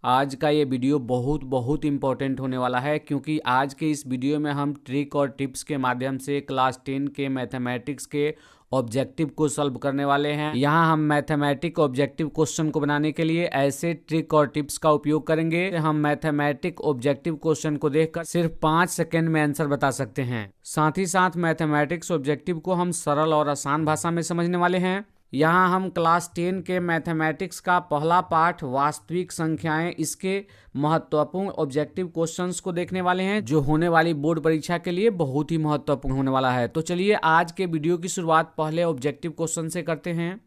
आज का ये वीडियो बहुत बहुत इम्पोर्टेंट होने वाला है, क्योंकि आज के इस वीडियो में हम ट्रिक और टिप्स के माध्यम से क्लास 10 के मैथमेटिक्स के ऑब्जेक्टिव को सॉल्व करने वाले हैं। यहाँ हम मैथमेटिक ऑब्जेक्टिव क्वेश्चन को बनाने के लिए ऐसे ट्रिक और टिप्स का उपयोग करेंगे। हम मैथमेटिक ऑब्जेक्टिव क्वेश्चन को देखकर सिर्फ 5 सेकेंड में आंसर बता सकते हैं। साथ ही साथ मैथमेटिक्स ऑब्जेक्टिव को हम सरल और आसान भाषा में समझने वाले हैं। यहाँ हम क्लास 10 के मैथमेटिक्स का पहला पाठ वास्तविक संख्याएं, इसके महत्वपूर्ण ऑब्जेक्टिव क्वेश्चंस को देखने वाले हैं, जो होने वाली बोर्ड परीक्षा के लिए बहुत ही महत्वपूर्ण होने वाला है। तो चलिए आज के वीडियो की शुरुआत पहले ऑब्जेक्टिव क्वेश्चन से करते हैं।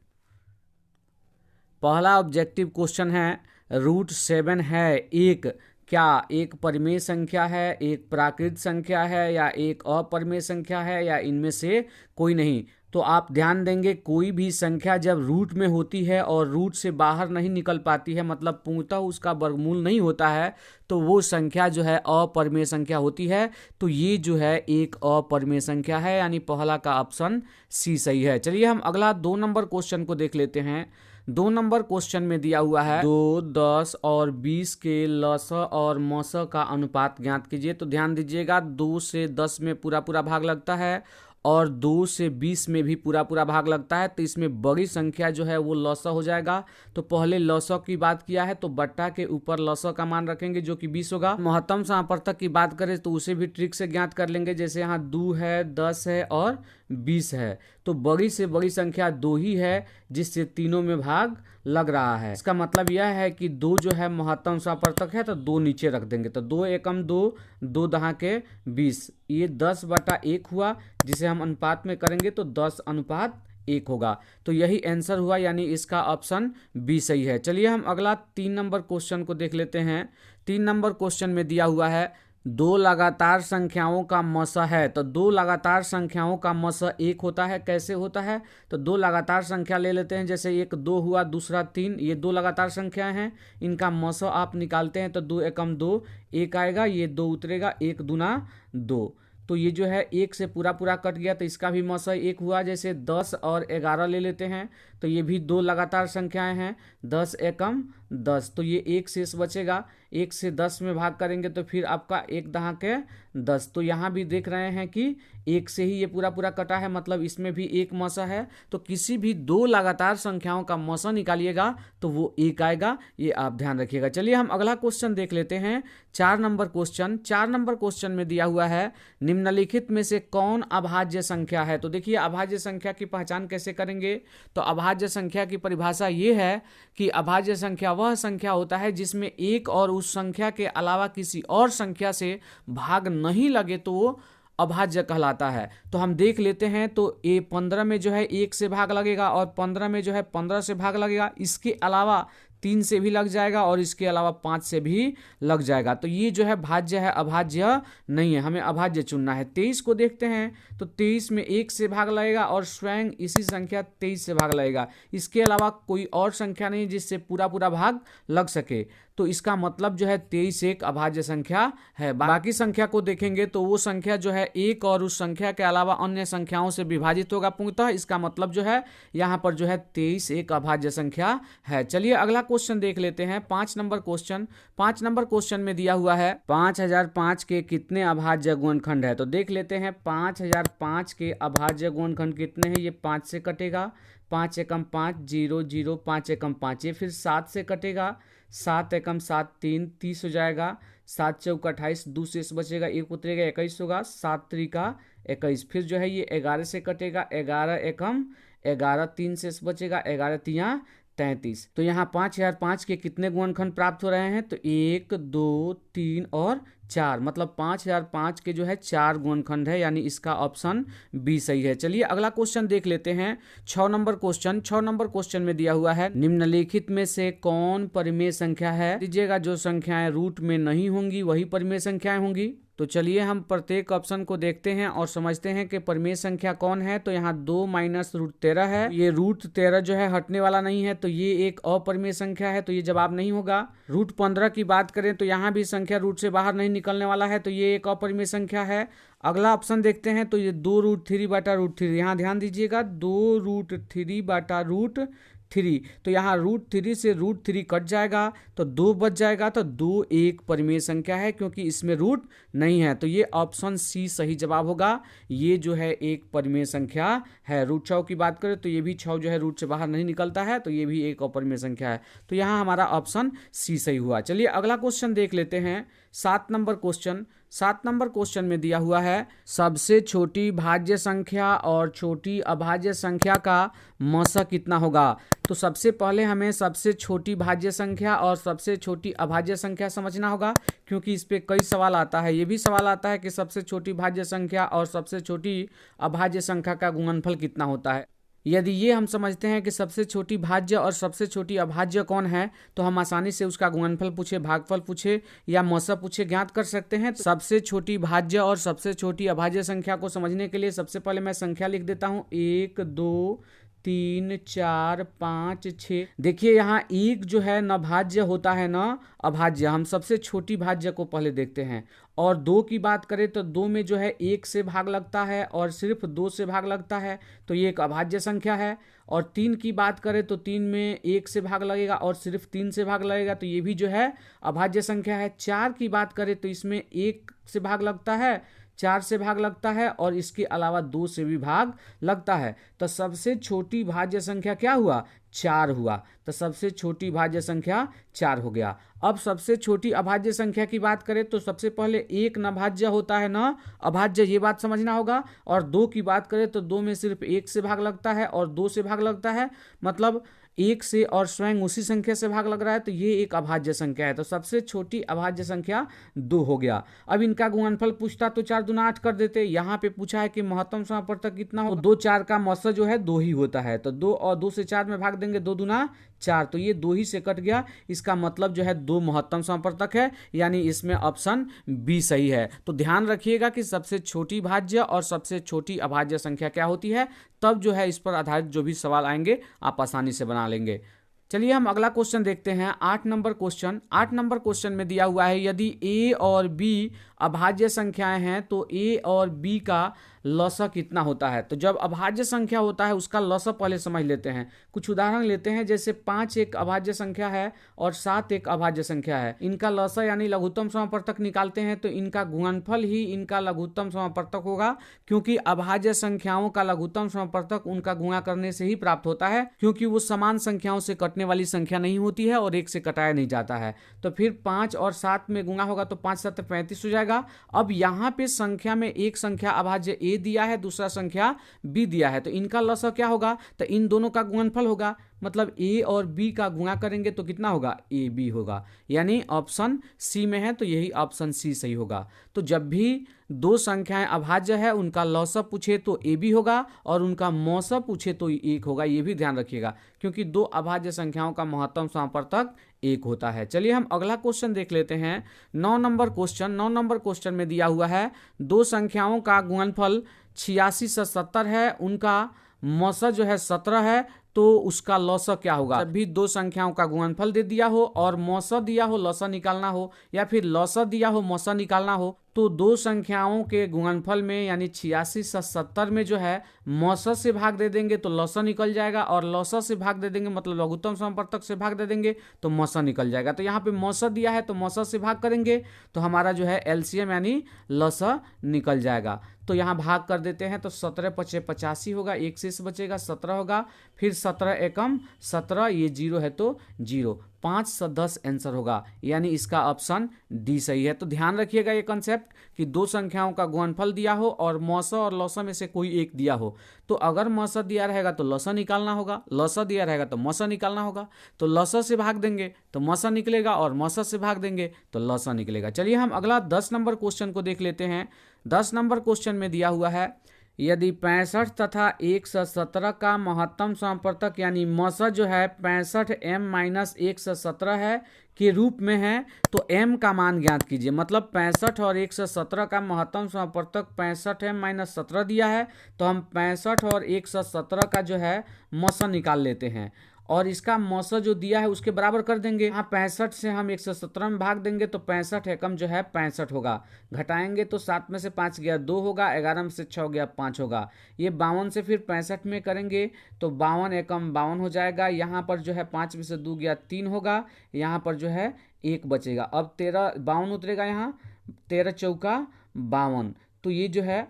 पहला ऑब्जेक्टिव क्वेश्चन है, √7 है एक, क्या एक परिमेय संख्या है, एक प्राकृत संख्या है, या एक अपरिमेय संख्या है, या इनमें से कोई नहीं। तो आप ध्यान देंगे, कोई भी संख्या जब रूट में होती है और रूट से बाहर नहीं निकल पाती है, मतलब पूर्णतः उसका वर्गमूल नहीं होता है, तो वो संख्या जो है अपरिमेय संख्या होती है। तो ये जो है एक अपरिमेय संख्या है, यानी पहला का ऑप्शन सी सही है। चलिए हम अगला 2 नंबर क्वेश्चन को देख लेते हैं। 2 नंबर क्वेश्चन में दिया हुआ है 2, 10 और 20 के लस और मस का अनुपात ज्ञात कीजिए। तो ध्यान दीजिएगा, 2 से 10 में पूरा पूरा भाग लगता है और 2 से 20 में भी पूरा पूरा भाग लगता है। तो इसमें बड़ी संख्या जो है वो लस हो जाएगा। तो पहले लस की बात किया है तो बट्टा के ऊपर लस का मान रखेंगे, जो कि 20 होगा। महत्तम समापवर्तक की बात करें तो उसे भी ट्रिक से ज्ञात कर लेंगे, जैसे यहाँ 2 है, 10 है और 20 है। तो बड़ी से बड़ी संख्या 2 ही है, जिससे तीनों में भाग लग रहा है। इसका मतलब यह है कि 2 जो है महत्तम समापवर्तक है, तो 2 नीचे रख देंगे। तो 2 एकम 2, 2 दहा के 20, ये 10/1 हुआ, जिसे हम अनुपात में करेंगे तो 10:1 होगा। तो यही आंसर हुआ, यानी इसका ऑप्शन बी सही है। चलिए हम अगला 3 नंबर क्वेश्चन को देख लेते हैं। 3 नंबर क्वेश्चन में दिया हुआ है 2 लगातार संख्याओं का मस है। तो 2 लगातार संख्याओं का मस 1 होता है। कैसे होता है? तो 2 लगातार संख्या ले लेते हैं, जैसे एक 2 हुआ, दूसरा 3, ये 2 लगातार संख्याएं हैं। इनका मस आप निकालते हैं तो 2 एकम 2, 1 आएगा, ये 2 उतरेगा, 1 दूना 2। तो ये जो है 1 से पूरा पूरा कट गया, तो इसका भी मस 1 हुआ। जैसे 10 और 11 ले लेते हैं, तो ये भी 2 लगातार संख्याएं हैं। 10 एकम 10, तो ये 1 शेष बचेगा। 1 से 10 में भाग करेंगे तो फिर आपका 1 दहा के 10। तो यहाँ भी देख रहे हैं कि 1 से ही ये पूरा पूरा कटा है, मतलब इसमें भी 1 मसा है। तो किसी भी 2 लगातार संख्याओं का मसा निकालिएगा तो वो 1 आएगा, ये आप ध्यान रखिएगा। चलिए हम अगला क्वेश्चन देख लेते हैं। 4 नंबर क्वेश्चन। 4 नंबर क्वेश्चन में दिया हुआ है, निम्नलिखित में से कौन अभाज्य संख्या है। तो देखिए, अभाज्य संख्या की पहचान कैसे करेंगे? तो अभाज्य संख्या की परिभाषा ये है कि अभाज्य संख्या वह संख्या होता है जिसमें एक और उस संख्या के अलावा किसी और संख्या से भाग नहीं लगे, तो वो अभाज्य कहलाता है। तो हम देख लेते हैं, तो ये 15 में जो है 1 से भाग लगेगा, और 15 में जो है 15 से भाग लगेगा। इसके अलावा 3 से भी लग जाएगा, और इसके अलावा 5 से भी लग जाएगा। तो ये जो है भाज्य है, अभाज्य नहीं है। हमें अभाज्य चुनना है। 23 को देखते हैं, तो 23 में 1 से भाग लगेगा और स्वयं इसी संख्या 23 से भाग लगेगा। इसके अलावा कोई और संख्या नहीं जिससे पूरा पूरा भाग लग सके। तो इसका मतलब जो है 23 एक अभाज्य संख्या है। बाकी संख्या को देखेंगे तो वो संख्या जो है एक और उस संख्या के अलावा अन्य संख्याओं से विभाजित होगा पूर्णतः। इसका मतलब जो है यहाँ पर जो है 23 एक अभाज्य संख्या है। चलिए अगला क्वेश्चन देख लेते हैं। 5 नंबर क्वेश्चन। 5 नंबर क्वेश्चन में दिया हुआ है 5005 के कितने अभाज्य गुणनखंड है। तो देख लेते हैं 5005 के अभाज्य गुणनखंड कितने हैं। ये 5 से कटेगा, 5 एकम 5, 0 0, 5 एकम 5, ये फिर 7 से कटेगा, 7 एकम 7, 3, 30 हो जाएगा, 7 चौक 28, 2 शेष बचेगा, 1 उतरेगा, 21 होगा, 7 त्रिका 21। फिर जो है ये 11 से कटेगा, 11 एकम 11, 3 शेष बचेगा, 11 तिया 33। तो यहाँ 5005 के कितने गुणनखंड प्राप्त हो रहे हैं? तो 1, 2, 3 और 4, मतलब 5005 के जो है 4 गुणनखंड है, यानी इसका ऑप्शन बी सही है। चलिए अगला क्वेश्चन देख लेते हैं। 6 नंबर क्वेश्चन। 6 नंबर क्वेश्चन में दिया हुआ है, निम्नलिखित में से कौन परिमेय संख्या है। दीजिएगा, जो संख्याएं रूट में नहीं होंगी वही परिमेय संख्याएं होंगी। तो चलिए हम प्रत्येक ऑप्शन को देखते हैं और समझते हैं कि परिमेय संख्या कौन है। तो यहाँ 2 माइनस √13 है। ये √13 जो है हटने वाला नहीं है, तो ये एक अपरिमेय संख्या है, तो ये जवाब नहीं होगा। √15 की बात करें तो यहाँ भी संख्या रूट से बाहर नहीं निकलने वाला है, तो ये एक अपरिमेय संख्या है। अगला ऑप्शन देखते हैं, तो ये 2√3/√3। यहाँ ध्यान दीजिएगा, 2√3/√3 3। तो यहाँ √3 से √3 कट जाएगा तो 2 बच जाएगा, तो 2 एक परिमेय संख्या है क्योंकि इसमें रूट नहीं है। तो ये ऑप्शन सी सही जवाब होगा। ये जो है एक परिमेय संख्या है। √6 की बात करें तो ये भी 6 जो है रूट से बाहर नहीं निकलता है, तो ये भी एक अपरिमेय संख्या है। तो यहाँ हमारा ऑप्शन सी सही हुआ। चलिए अगला क्वेश्चन देख लेते हैं। 7 नंबर क्वेश्चन। 7 नंबर क्वेश्चन में दिया हुआ है सबसे छोटी भाज्य संख्या और छोटी अभाज्य संख्या का मौसा कितना होगा। तो सबसे पहले हमें सबसे छोटी भाज्य संख्या और सबसे छोटी अभाज्य संख्या समझना होगा, क्योंकि इस पे कई सवाल आता है। ये भी सवाल आता है कि सबसे छोटी भाज्य संख्या और सबसे छोटी अभाज्य संख्या का गुणनफल कितना होता है। यदि ये हम समझते हैं कि सबसे छोटी भाज्य और सबसे छोटी अभाज्य कौन है, तो हम आसानी से उसका गुणनफल पूछे, भागफल पूछे या मौसा पूछे ज्ञात कर सकते हैं। तो सबसे छोटी भाज्य और सबसे छोटी अभाज्य संख्या को समझने के लिए सबसे पहले मैं संख्या लिख देता हूँ। 1 2 3 4 5 6। देखिए यहाँ एक जो है न भाज्य होता है न अभाज्य। हम सबसे छोटी भाज्य को पहले देखते हैं। और 2 की बात करें तो 2 में जो है 1 से भाग लगता है और सिर्फ 2 से भाग लगता है, तो ये एक अभाज्य संख्या है। और 3 की बात करें तो 3 में 1 से भाग लगेगा और सिर्फ 3 से भाग लगेगा, तो ये भी जो है अभाज्य संख्या है। 4 की बात करें तो इसमें 1 से भाग लगता है, 4 से भाग लगता है और इसके अलावा 2 से भी भाग लगता है। तो सबसे छोटी भाज्य संख्या क्या हुआ? 4 हुआ। तो सबसे छोटी भाज्य संख्या 4 हो गया। अब सबसे छोटी अभाज्य संख्या की बात करें तो सबसे पहले एक न भाज्य होता है न अभाज्य, ये बात समझना होगा। और 2 की बात करें तो 2 में सिर्फ 1 से भाग लगता है और 2 से भाग लगता है, मतलब 1 से और स्वयं उसी संख्या से भाग लग रहा है, तो ये एक अभाज्य संख्या है। तो सबसे छोटी अभाज्य संख्या 2 हो गया। अब इनका गुणनफल पूछता तो 4 दूना 8 कर देते। यहाँ पे पूछा है कि महत्तम समापवर्तक कितना हो, 2 4 का मौसा जो है 2 ही होता है। तो 2 और 2 से 4 में भाग देंगे, 2 दूना 4, तो ये 2 ही से कट गया। इसका मतलब जो है 2 महत्तम समापवर्तक है, यानी इसमें ऑप्शन बी सही है। तो ध्यान रखिएगा कि सबसे छोटी भाज्य और सबसे छोटी अभाज्य संख्या क्या होती है, तब जो है इस पर आधारित जो भी सवाल आएंगे आप आसानी से बना लेंगे। चलिए हम अगला क्वेश्चन देखते हैं। 8 नंबर क्वेश्चन। 8 नंबर क्वेश्चन में दिया हुआ है यदि ए और बी अभाज्य संख्याएं हैं तो ए और बी का लसा कितना होता है। तो जब अभाज्य संख्या होता है उसका लसा पहले समझ लेते हैं। कुछ उदाहरण लेते हैं, जैसे 5 एक अभाज्य संख्या है और 7 एक अभाज्य संख्या है। इनका लसा यानी लघुत्तम समापवर्तक निकालते हैं तो इनका गुणनफल ही इनका लघुत्तम समापवर्तक होगा, क्योंकि अभाज्य संख्याओं का लघुत्तम समापवर्तक उनका गुणा करने से ही प्राप्त होता है, क्योंकि वो समान संख्याओं से कटने वाली संख्या नहीं होती है और 1 से कटाया नहीं जाता है। तो फिर 5 और 7 में गुणा होगा तो 5 7 35 हो जाएगा। अब यहाँ पे संख्या में एक संख्या अभाज्य ए दिया है, दूसरा संख्या बी दिया है, तो इनका लसा क्या होगा, तो इन दोनों का गुणनफल होगा। मतलब ए और बी का गुणा करेंगे तो कितना होगा, ए बी होगा, यानी ऑप्शन सी में है, तो यही ऑप्शन सी सही होगा। तो जब भी दो संख्याएं अभाज्य है उनका लौसा पूछे तो ए बी होगा और उनका मौसा पूछे तो 1 होगा। ये भी ध्यान रखिएगा, क्योंकि दो अभाज्य संख्याओं का महत्तम समापवर्तक 1 होता है। चलिए हम अगला क्वेश्चन देख लेते हैं। 9 नंबर क्वेश्चन। 9 नंबर क्वेश्चन में दिया हुआ है दो संख्याओं का गुणनफल 86 से 70 है, उनका मौसा जो है 17 है, तो उसका लौसा क्या होगा। जब भी दो संख्याओं का गुणनफल दे दिया हो और मौसा दिया हो, लौसा निकालना हो, या फिर लौसा दिया हो मौसा निकालना हो, तो दो संख्याओं के गुणनफल में यानी 86 से 70 में जो है मौसा से भाग दे देंगे तो लौसा निकल जाएगा, और लौसा से भाग दे देंगे मतलब लघुत्तम समापवर्तक से भाग दे देंगे तो मौसा निकल जाएगा। तो यहाँ पे मौसा दिया है तो मौसा से भाग करेंगे तो हमारा जो है एलसीएम यानी लौसा निकल जाएगा। तो यहाँ भाग कर देते हैं तो 17 पचे 85 होगा, 1 शेष बचेगा 17 होगा, फिर 17 एकम 17, ये 0 है तो 0, 5 से 10 आंसर होगा, यानी इसका ऑप्शन डी सही है। तो ध्यान रखिएगा ये कंसेप्ट कि दो संख्याओं का गुणनफल दिया हो और मौसा और लौसा में से कोई एक दिया हो, तो अगर मौसा दिया रहेगा तो लौसा निकालना होगा, लौसा दिया रहेगा तो मौसा निकालना होगा। तो लौसा से भाग देंगे तो मौसा निकलेगा और मौसा से भाग देंगे तो लौसा निकलेगा। चलिए हम अगला 10 नंबर क्वेश्चन को देख लेते हैं। 10 नंबर क्वेश्चन में दिया हुआ है यदि 65 तथा 117 का महत्तम समापवर्तक यानी मौसा जो है 65 m-117 है के रूप में है, तो m का मान ज्ञात कीजिए। मतलब 65 और 117 का महत्तम समापवर्तक 65 m-17 दिया है, तो हम 65 और 117 का जो है मौसा निकाल लेते हैं। और इसका मौसा जो दिया है उसके बराबर कर देंगे। यहाँ 65 से हम 117 में भाग देंगे तो 65 एकम जो है 65 होगा। घटाएंगे तो 7 में से 5 गया 2 होगा, 11 में से 6 गया 5 होगा। ये 52 से फिर 65 में करेंगे तो 52 एकम 52 हो जाएगा। यहाँ पर जो है 5 में से 2 गया 3 होगा, यहाँ पर जो है 1 बचेगा। अब 13 52 उतरेगा, यहाँ 13 चौका 52, तो ये जो है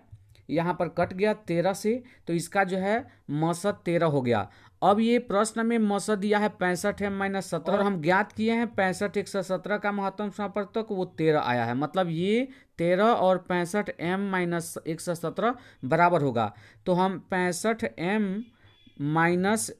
यहाँ पर कट गया 13 से, तो इसका जो है मौसत 13 हो गया। अब ये प्रश्न में मौसत दिया है 65 m - 17 और हम ज्ञात किए हैं 65 117 का महत्तम समापवर्तक वो 13 आया है, मतलब ये 13 और 65 m - 117 बराबर होगा। तो हम 65 m -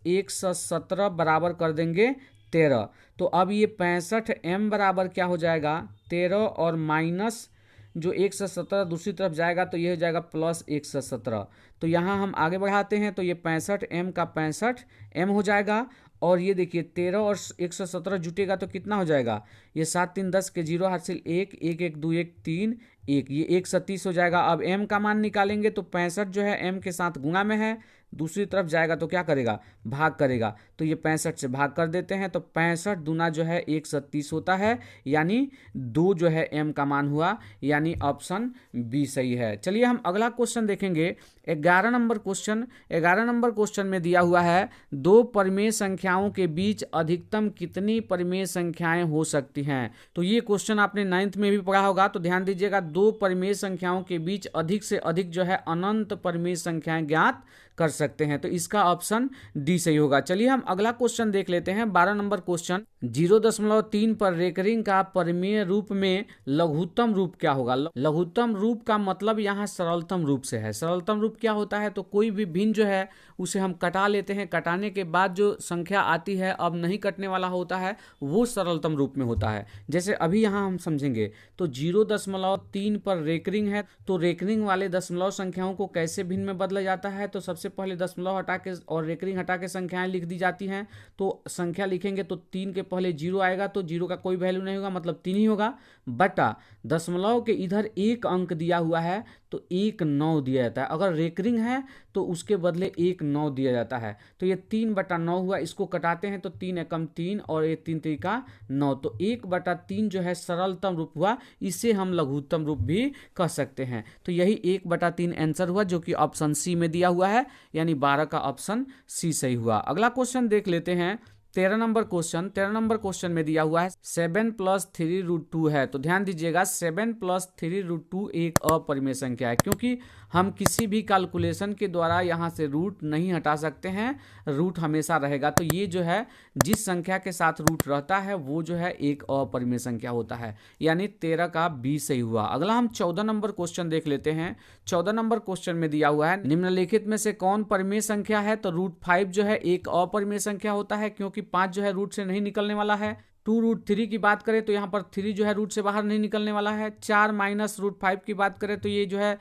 117 बराबर कर देंगे 13। तो अब ये 65 m बराबर क्या हो जाएगा 13 और माइनस जो 117 दूसरी तरफ जाएगा तो ये हो जाएगा प्लस 117। तो यहाँ हम आगे बढ़ाते हैं तो ये 65 m का 65 m हो जाएगा। और ये देखिए 13 और 117 जुटेगा तो कितना हो जाएगा, ये 7 3 10 के 0 हासिल 1 1 1 2 1 3 1, ये 130 हो जाएगा। अब m का मान निकालेंगे तो 65 जो है m के साथ गुणा में है, दूसरी तरफ जाएगा तो क्या करेगा भाग करेगा, तो ये 65 से भाग कर देते हैं तो 65 दूना जो है 130 होता है, यानी 2 जो है m का मान हुआ, यानी ऑप्शन बी सही है। चलिए हम अगला क्वेश्चन देखेंगे। 11 नंबर क्वेश्चन। 11 नंबर क्वेश्चन में दिया हुआ है दो परिमेय संख्याओं के बीच अधिकतम कितनी परिमेय संख्याएं हो सकती हैं। तो ये क्वेश्चन आपने 9th में भी पढ़ा होगा, तो ध्यान दीजिएगा, दो परिमेय संख्याओं के बीच अधिक से अधिक जो है अनंत परिमेय संख्याएं ज्ञात कर सकते हैं, तो इसका ऑप्शन डी सही होगा। चलिए हम अगला क्वेश्चन देख लेते हैं। 12 नंबर क्वेश्चन। 0.3 पर रेकरिंग का परिमेय रूप में लघुत्तम रूप क्या होगा। लघुत्तम रूप का मतलब यहाँ सरलतम रूप से है। सरलतम रूप क्या होता है, तो कोई भी भिन्न जो है उसे हम कटा लेते हैं, कटाने के बाद जो संख्या आती है अब नहीं कटने वाला होता है, वो सरलतम रूप में होता है। जैसे अभी यहाँ हम समझेंगे तो 0.3 पर रेकरिंग है, तो रेकरिंग वाले दशमलव संख्याओं को कैसे भिन्न में बदला जाता है, तो सबसे पहले दशमलव हटा के और रेकरिंग हटा के संख्याएं लिख दी जाती हैं। तो संख्या लिखेंगे तो 3 के पहले 0 आएगा, तो 0 का कोई वैल्यू नहीं होगा, मतलब 3 ही होगा, बटा दशमलव के इधर एक अंक दिया हुआ है तो 1 9 दिया जाता है। अगर रेकरिंग है तो उसके बदले 1 9 दिया जाता है, तो ये 3/9 हुआ। इसको कटाते हैं तो 3 एकम 3 और ये 3 3 9, तो 1/3 जो है सरलतम रूप हुआ, इसे हम लघुत्तम रूप भी कह सकते हैं। तो यही 1/3 आंसर हुआ, जो कि ऑप्शन सी में दिया हुआ है, यानी 12 का ऑप्शन सी सही हुआ। अगला क्वेश्चन देख लेते हैं। 13 नंबर क्वेश्चन। 13 नंबर क्वेश्चन में दिया हुआ है 7 + 3√2 है। तो ध्यान दीजिएगा 7 + 3√2 एक अपरिमेय संख्या है, क्योंकि हम किसी भी कैलकुलेशन के द्वारा यहाँ से रूट नहीं हटा सकते हैं, रूट हमेशा रहेगा। तो ये जो है जिस संख्या के साथ रूट रहता है वो जो है एक अपरिमेय संख्या होता है, यानी 13 का बी सही हुआ। अगला हम 14 नंबर क्वेश्चन देख लेते हैं। 14 नंबर क्वेश्चन में दिया हुआ है निम्नलिखित में से कौन परिमेय संख्या है। तो √5 जो है एक अपरिमेय संख्या होता है, क्योंकि 5 जो है रूट से नहीं निकलने वाला है। 2√3 की बात करें तो यहाँ पर 3 जो है रूट से बाहर नहीं निकलने वाला है। 4 - √5 की बात करें तो ये जो है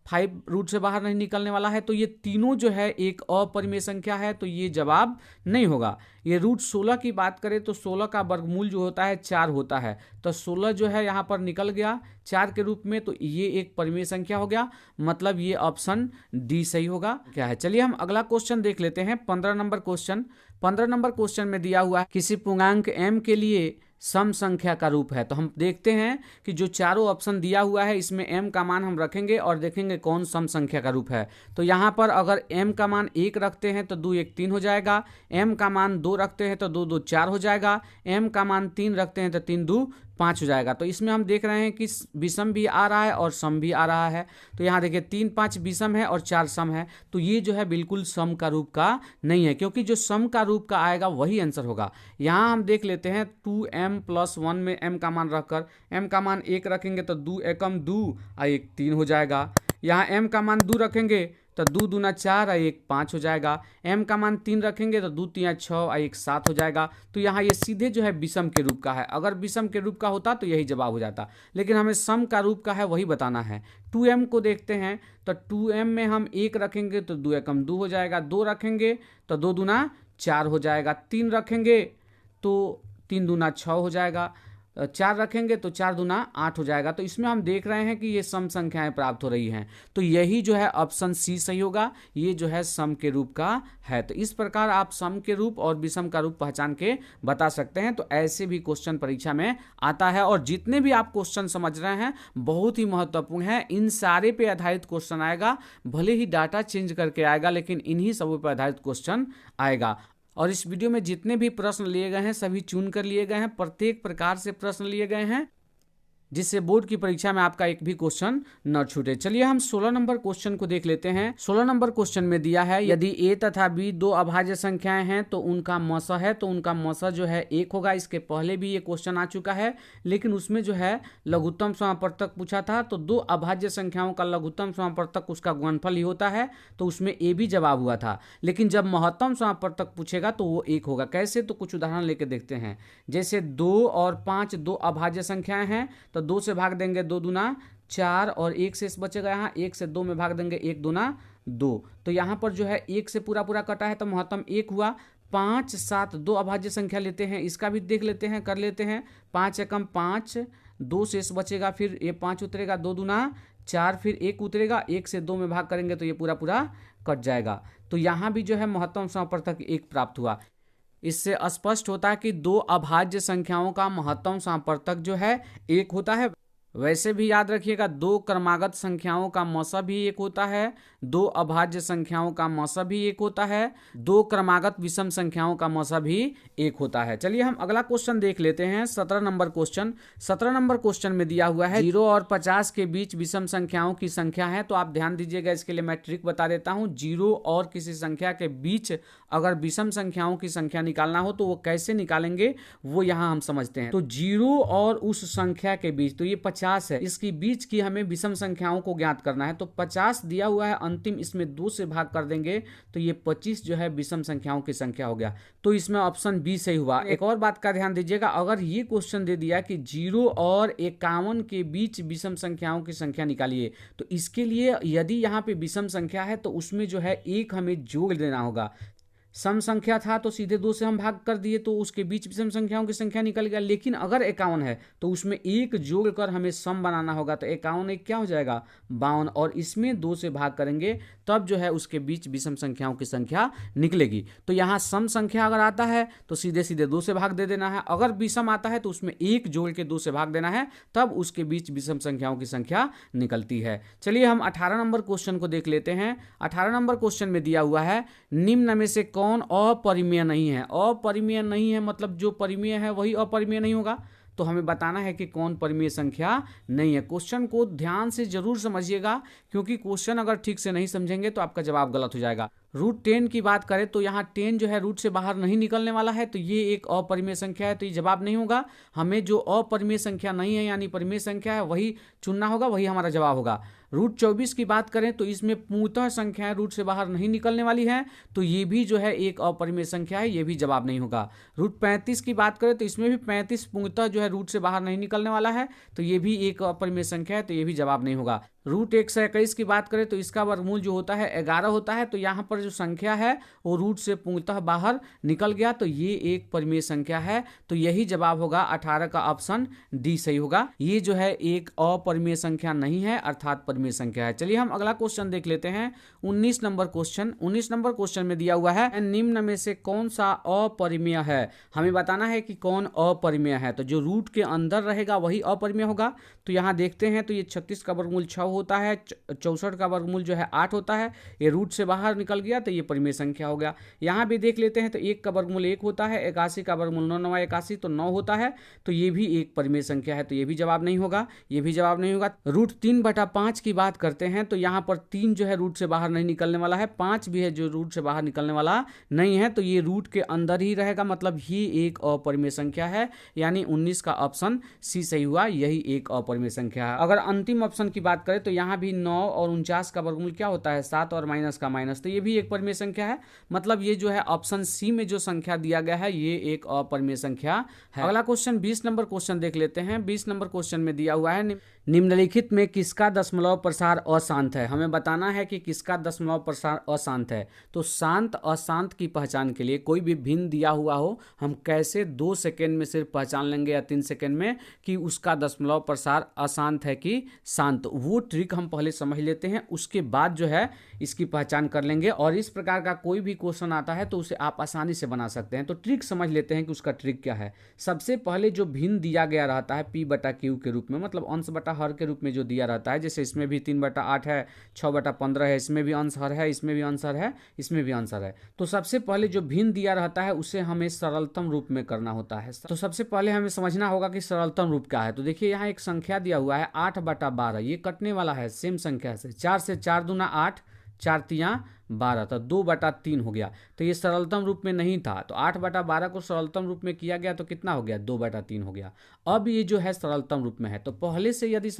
5 रूट से बाहर नहीं निकलने वाला है। तो ये तीनों जो है एक अपरिमेय संख्या है, तो ये जवाब नहीं होगा। ये √16 की बात करें तो 16 का वर्गमूल जो होता है 4 होता है, तो 16 जो है यहाँ पर निकल गया 4 के रूप में, तो ये एक परिमेय संख्या हो गया, मतलब ये ऑप्शन डी सही होगा। क्या है, चलिए हम अगला क्वेश्चन देख लेते हैं। 15 नंबर क्वेश्चन। 15 नंबर क्वेश्चन में दिया हुआ है किसी पूर्णांक m के लिए सम संख्या का रूप है। तो हम देखते हैं कि जो चारों ऑप्शन दिया हुआ है इसमें m का मान हम रखेंगे और देखेंगे कौन सम संख्या का रूप है। तो यहाँ पर अगर m का मान 1 रखते हैं तो 2 1 3 हो जाएगा, m का मान 2 रखते हैं तो 2 2 4 हो जाएगा, m का मान 3 रखते हैं तो 3 2 5 हो जाएगा। तो इसमें हम देख रहे हैं कि विषम भी आ रहा है और सम भी आ रहा है। तो यहाँ देखिए 3 5 विषम है और 4 सम है, तो ये जो है बिल्कुल सम का रूप का नहीं है, क्योंकि जो सम का रूप का आएगा वही आंसर होगा। यहाँ हम देख लेते हैं 2m + 1 में m का मान रखकर, m का मान 1 रखेंगे तो 2 एकम 2 और 1 3 हो जाएगा। यहाँ m का मान 2 रखेंगे तो 2 दूना 4 और 1 5 हो जाएगा। m का मान 3 रखेंगे तो 2 3 6 और 1 7 हो जाएगा। तो यहाँ ये सीधे जो है विषम के रूप का है। अगर विषम के रूप का होता तो यही जवाब हो जाता, लेकिन हमें सम का रूप का है वही बताना है। 2m को देखते हैं तो 2m में हम 1 रखेंगे तो 2 एकम 2 हो जाएगा, 2 रखेंगे तो 2 दूना 4 हो जाएगा, 3 रखेंगे तो 3 दूना 6 हो जाएगा, 4 रखेंगे तो 4 दूना 8 हो जाएगा। तो इसमें हम देख रहे हैं कि ये सम संख्याएं प्राप्त हो रही हैं, तो यही जो है ऑप्शन सी सही होगा, ये जो है सम के रूप का है। तो इस प्रकार आप सम के रूप और विषम का रूप पहचान के बता सकते हैं। तो ऐसे भी क्वेश्चन परीक्षा में आता है, और जितने भी आप क्वेश्चन समझ रहे हैं बहुत ही महत्वपूर्ण है, इन सारे पे आधारित क्वेश्चन आएगा, भले ही डाटा चेंज करके आएगा लेकिन इन्हीं सब पे आधारित क्वेश्चन आएगा। और इस वीडियो में जितने भी प्रश्न लिए गए हैं सभी चुन कर लिए गए हैं, प्रत्येक प्रकार से प्रश्न लिए गए हैं जिससे बोर्ड की परीक्षा में आपका एक भी क्वेश्चन न छूटे। चलिए हम 16 नंबर क्वेश्चन को देख लेते हैं। 16 नंबर क्वेश्चन में दिया है, यदि a तथा b दो अभाज्य संख्याएं हैं तो उनका मौसा है, तो उनका मौसा जो है 1 होगा। इसके पहले भी ये क्वेश्चन आ चुका है, लेकिन उसमें जो है लघुत्तम समापवर्तक पूछा था, तो दो अभाज्य संख्याओं का लघुत्तम समापवर्तक उसका गुणनफल ही होता है, तो उसमें a भी जवाब हुआ था। लेकिन जब महत्तम समापवर्तक पूछेगा तो वो 1 होगा। कैसे, तो कुछ उदाहरण लेके देखते हैं। जैसे 2 और 5 दो अभाज्य संख्याएं हैं, तो 2 से भाग देंगे 2 दूना 4 और 1 से बचेगा, यहाँ 1 से 2 में भाग देंगे 1 दूना 2। तो यहाँ पर जो है 1 से पूरा पूरा कटा है तो महत्तम 1 हुआ। 5 7 दो अभाज्य संख्या लेते हैं, इसका भी देख लेते हैं, कर लेते हैं। 5 एकम 5, 2 से बचेगा, फिर ये 5 उतरेगा, 2 दूना 4, फिर 1 उतरेगा, 1 से 2 में भाग करेंगे तो ये पूरा पूरा कट जाएगा। तो यहाँ भी जो है महत्तम समापवर्तक 1 प्राप्त हुआ। इससे स्पष्ट होता है कि दो अभाज्य संख्याओं का महत्तम समापवर्तक जो है 1 होता है। वैसे भी याद रखिएगा, दो क्रमागत संख्याओं का मौसा भी 1 होता है, दो अभाज्य संख्याओं का मौसा भी 1 होता है, दो क्रमागत विषम संख्याओं का मौसा भी 1 होता है। चलिए हम अगला क्वेश्चन देख लेते हैं। 17 नंबर क्वेश्चन। 17 नंबर क्वेश्चन में दिया हुआ है 0 और 50 के बीच विषम संख्याओं की संख्या है। तो आप ध्यान दीजिएगा, इसके लिए मैं ट्रिक बता देता हूँ। 0 और किसी संख्या के बीच अगर विषम संख्याओं की संख्या निकालना हो तो वो कैसे निकालेंगे वो यहाँ हम समझते हैं। तो 0 और उस संख्या के बीच, तो ये 50 है, इसकी बीच की हमें विषम संख्याओं को ज्ञात करना है। तो 50 दिया हुआ है, अंतिम इसमें 2 से भाग कर देंगे तो ये 25 जो है विषम संख्याओं की संख्या हो गया। तो इसमें ऑप्शन बी सही हुआ। एक और बात का ध्यान दीजिएगा, अगर ये क्वेश्चन दे दिया कि 0 और 51 के बीच विषम संख्याओं की संख्या निकालिए, तो इसके लिए यदि यहाँ पे विषम संख्या है तो उसमें जो है 1 हमें जोड़ देना होगा। सम संख्या था तो सीधे 2 से हम भाग कर दिए तो उसके बीच विषम संख्याओं की संख्या निकल गया। लेकिन अगर 51 है तो उसमें 1 जोड़कर हमें सम बनाना होगा। तो 51 1 क्या हो जाएगा 52, और इसमें 2 से भाग करेंगे तब जो है उसके बीच विषम संख्याओं की संख्या निकलेगी। तो यहाँ सम संख्या अगर आता है तो सीधे सीधे 2 से भाग दे देना है, अगर विषम आता है तो उसमें 1 जोड़ के 2 से भाग देना है, तब उसके बीच विषम संख्याओं की संख्या निकलती है। चलिए हम 18 नंबर क्वेश्चन को देख लेते हैं। 18 नंबर क्वेश्चन में दिया हुआ है, निम्न में से कौन अपरिमेय नहीं है। अपरिमेय नहीं है मतलब जो परिमेय है वही अपरिमेय नहीं होगा। तो हमें बताना है कि कौन परिमेय संख्या नहीं है। क्वेश्चन को ध्यान से जरूर समझिएगा, क्योंकि क्वेश्चन अगर ठीक से नहीं समझेंगे तो आपका जवाब गलत हो जाएगा। रूट 10 की बात करें तो यहाँ 10 जो है रूट से बाहर नहीं निकलने वाला है, तो ये एक अपरिमेय संख्या है, तो ये जवाब नहीं होगा। हमें जो अपरिमेय संख्या नहीं है यानी परिमेय संख्या है वही चुनना होगा, वही हमारा जवाब होगा। रूट 24 की बात करें तो इसमें पूर्णतः संख्याएं रूट से बाहर नहीं निकलने वाली हैं, तो ये भी जो है एक अपरिमेय संख्या है, ये भी जवाब नहीं होगा। रूट 35 की बात करें तो इसमें भी 35 पूर्णतः जो है रूट से बाहर नहीं निकलने वाला है, तो ये भी एक अपरिमेय संख्या है, तो ये भी जवाब नहीं होगा। रूट 121 की बात करें तो इसका वर्गमूल जो होता है 11 होता है, तो यहाँ पर जो संख्या है वो रूट से पूर्णतः बाहर निकल गया, तो ये एक परिमेय संख्या है, तो यही जवाब होगा 18 का ऑप्शन डी सही होगा। ये जो है एक अपरिमेय संख्या नहीं है, अर्थात परिमेय संख्या है। चलिए हम अगला क्वेश्चन देख लेते हैं। 19 नंबर क्वेश्चन। 19 नंबर क्वेश्चन में दिया हुआ है, निम्न में से कौन सा अपरिमेय है। हमें बताना है कि कौन अपरिमेय है, तो जो रूट के अंदर रहेगा वही अपरिमेय होगा। तो यहाँ देखते हैं तो ये 36 का वर्गमूल 6 होता है, 64 का वर्गमूल जो है 8 होता है, ये रूट से बाहर निकल गया तो ये परिमेय संख्या हो गया। यहाँ भी देख लेते हैं तो 1 का वर्गमूल 1 होता है, 81 का वर्गमूल 9 9 81 तो 9 होता है, तो ये भी एक परिमेय संख्या है, तो ये भी जवाब नहीं होगा, ये भी जवाब नहीं होगा। रूट 3/5 की बात करते हैं तो यहाँ पर 3 जो है रूट से बाहर नहीं निकलने वाला है, 5 भी है जो रूट से बाहर निकलने वाला नहीं है, तो ये रूट के अंदर ही रहेगा, मतलब ये एक अपरिमेय संख्या है, यानी 19 का ऑप्शन सी सही हुआ, यही एक अपरिमेय संख्या है। अगर अंतिम ऑप्शन की बात करें करें तो यहाँ भी 9 और 49 का वर्गमूल क्या होता है 7 और माइनस का माइनस, तो ये भी एक परिमेय संख्या है। मतलब ये जो है ऑप्शन सी में जो संख्या दिया गया है ये एक अपरिमेय संख्या है। अगला क्वेश्चन 20 नंबर क्वेश्चन देख लेते हैं। 20 नंबर क्वेश्चन में दिया हुआ है निम्नलिखित में किसका दशमलव प्रसार अशांत है। हमें बताना है कि किसका दशमलव प्रसार अशांत है। तो शांत अशांत की पहचान के लिए कोई भी भिन्न दिया हुआ हो हम कैसे 2 सेकेंड में सिर्फ पहचान लेंगे या 3 सेकेंड में कि उसका दशमलव प्रसार अशांत है कि शांत, वो ट्रिक हम पहले समझ लेते हैं, उसके बाद जो है इसकी पहचान कर लेंगे। और इस प्रकार का कोई भी क्वेश्चन आता है तो उसे आप आसानी से बना सकते हैं। तो ट्रिक समझ लेते हैं कि उसका ट्रिक क्या है। सबसे पहले जो भिन्न दिया गया रहता है P बटा Q के रूप में, मतलब अंश बटा हर के रूप में जो दिया रहता है, जैसे इसमें भी 3/8 है, 6/15 है, इसमें भी अंश हर है, इसमें भी अंश हर है, इसमें भी अंश हर है। तो सबसे पहले जो भिन्न दिया रहता है उसे हमें सरलतम रूप में करना होता है। तो सबसे पहले हमें समझना होगा कि सरलतम रूप क्या है। तो देखिए यहाँ एक संख्या दिया हुआ है 8/12, ये कटने वाला है सेम संख्या से, 4 से 4 दूना 8, 4 तियां 12, तो 2/3 हो गया। तो ये सरलतम रूप में नहीं था, तो 8/12 को सरलतम रूप में किया गया तो कितना हो गया 2/3 हो गया। अब ये जो है सरलतम रूप में है, तो पहले से यदि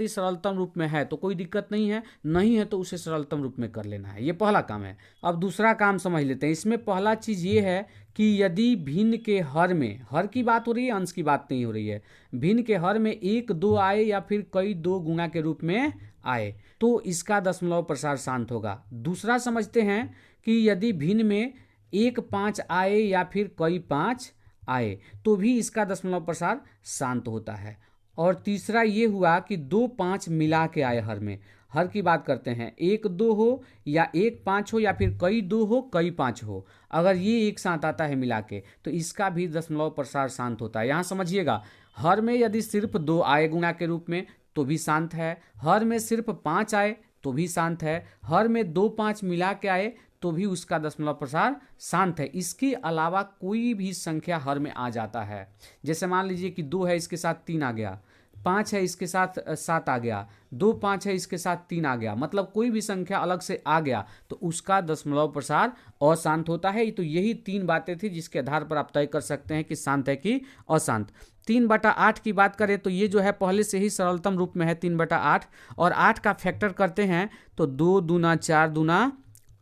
सरलतम रूप में है तो कोई दिक्कत नहीं है, नहीं है तो उसे सरलतम रूप में कर लेना है, ये पहला काम है। अब दूसरा काम समझ लेते हैं। इसमें पहला चीज ये है कि यदि भिन्न के हर में, हर की बात हो रही है, अंश की बात नहीं हो रही है, भिन्न के हर में 1, 2 आए या फिर कई 2 गुणा के रूप में आए तो इसका दशमलव प्रसार शांत होगा। दूसरा समझते हैं कि यदि भिन्न में 1, 5 आए या फिर कई 5 आए तो भी इसका दशमलव प्रसार शांत होता है। और तीसरा ये हुआ कि 2, 5 मिला के आए हर में, हर की बात करते हैं, 1, 2 हो या 1, 5 हो या फिर कई 2 हो कई 5 हो, अगर ये एक साथ आता है मिला के तो इसका भी दशमलव प्रसार शांत होता है। यहाँ समझिएगा, हर में यदि सिर्फ 2 आए गुणा के रूप में तो भी शांत है, हर में सिर्फ 5 आए तो भी शांत है, हर में 2, 5 मिला के आए तो भी उसका दशमलव प्रसार शांत है। इसके अलावा कोई भी संख्या हर में आ जाता है, जैसे मान लीजिए कि 2 है इसके साथ 3 आ गया, 5 है इसके साथ 7 आ गया, 2, 5 है इसके साथ 3 आ गया, मतलब कोई भी संख्या अलग से आ गया तो उसका दशमलव प्रसार अशांत होता है। तो यही 3 बातें थी जिसके आधार पर आप तय कर सकते हैं कि शांत है कि अशांत। 3/8 की बात करें तो ये जो है पहले से ही सरलतम रूप में है 3/8, और 8 का फैक्टर करते हैं तो 2 दूना 4 दूना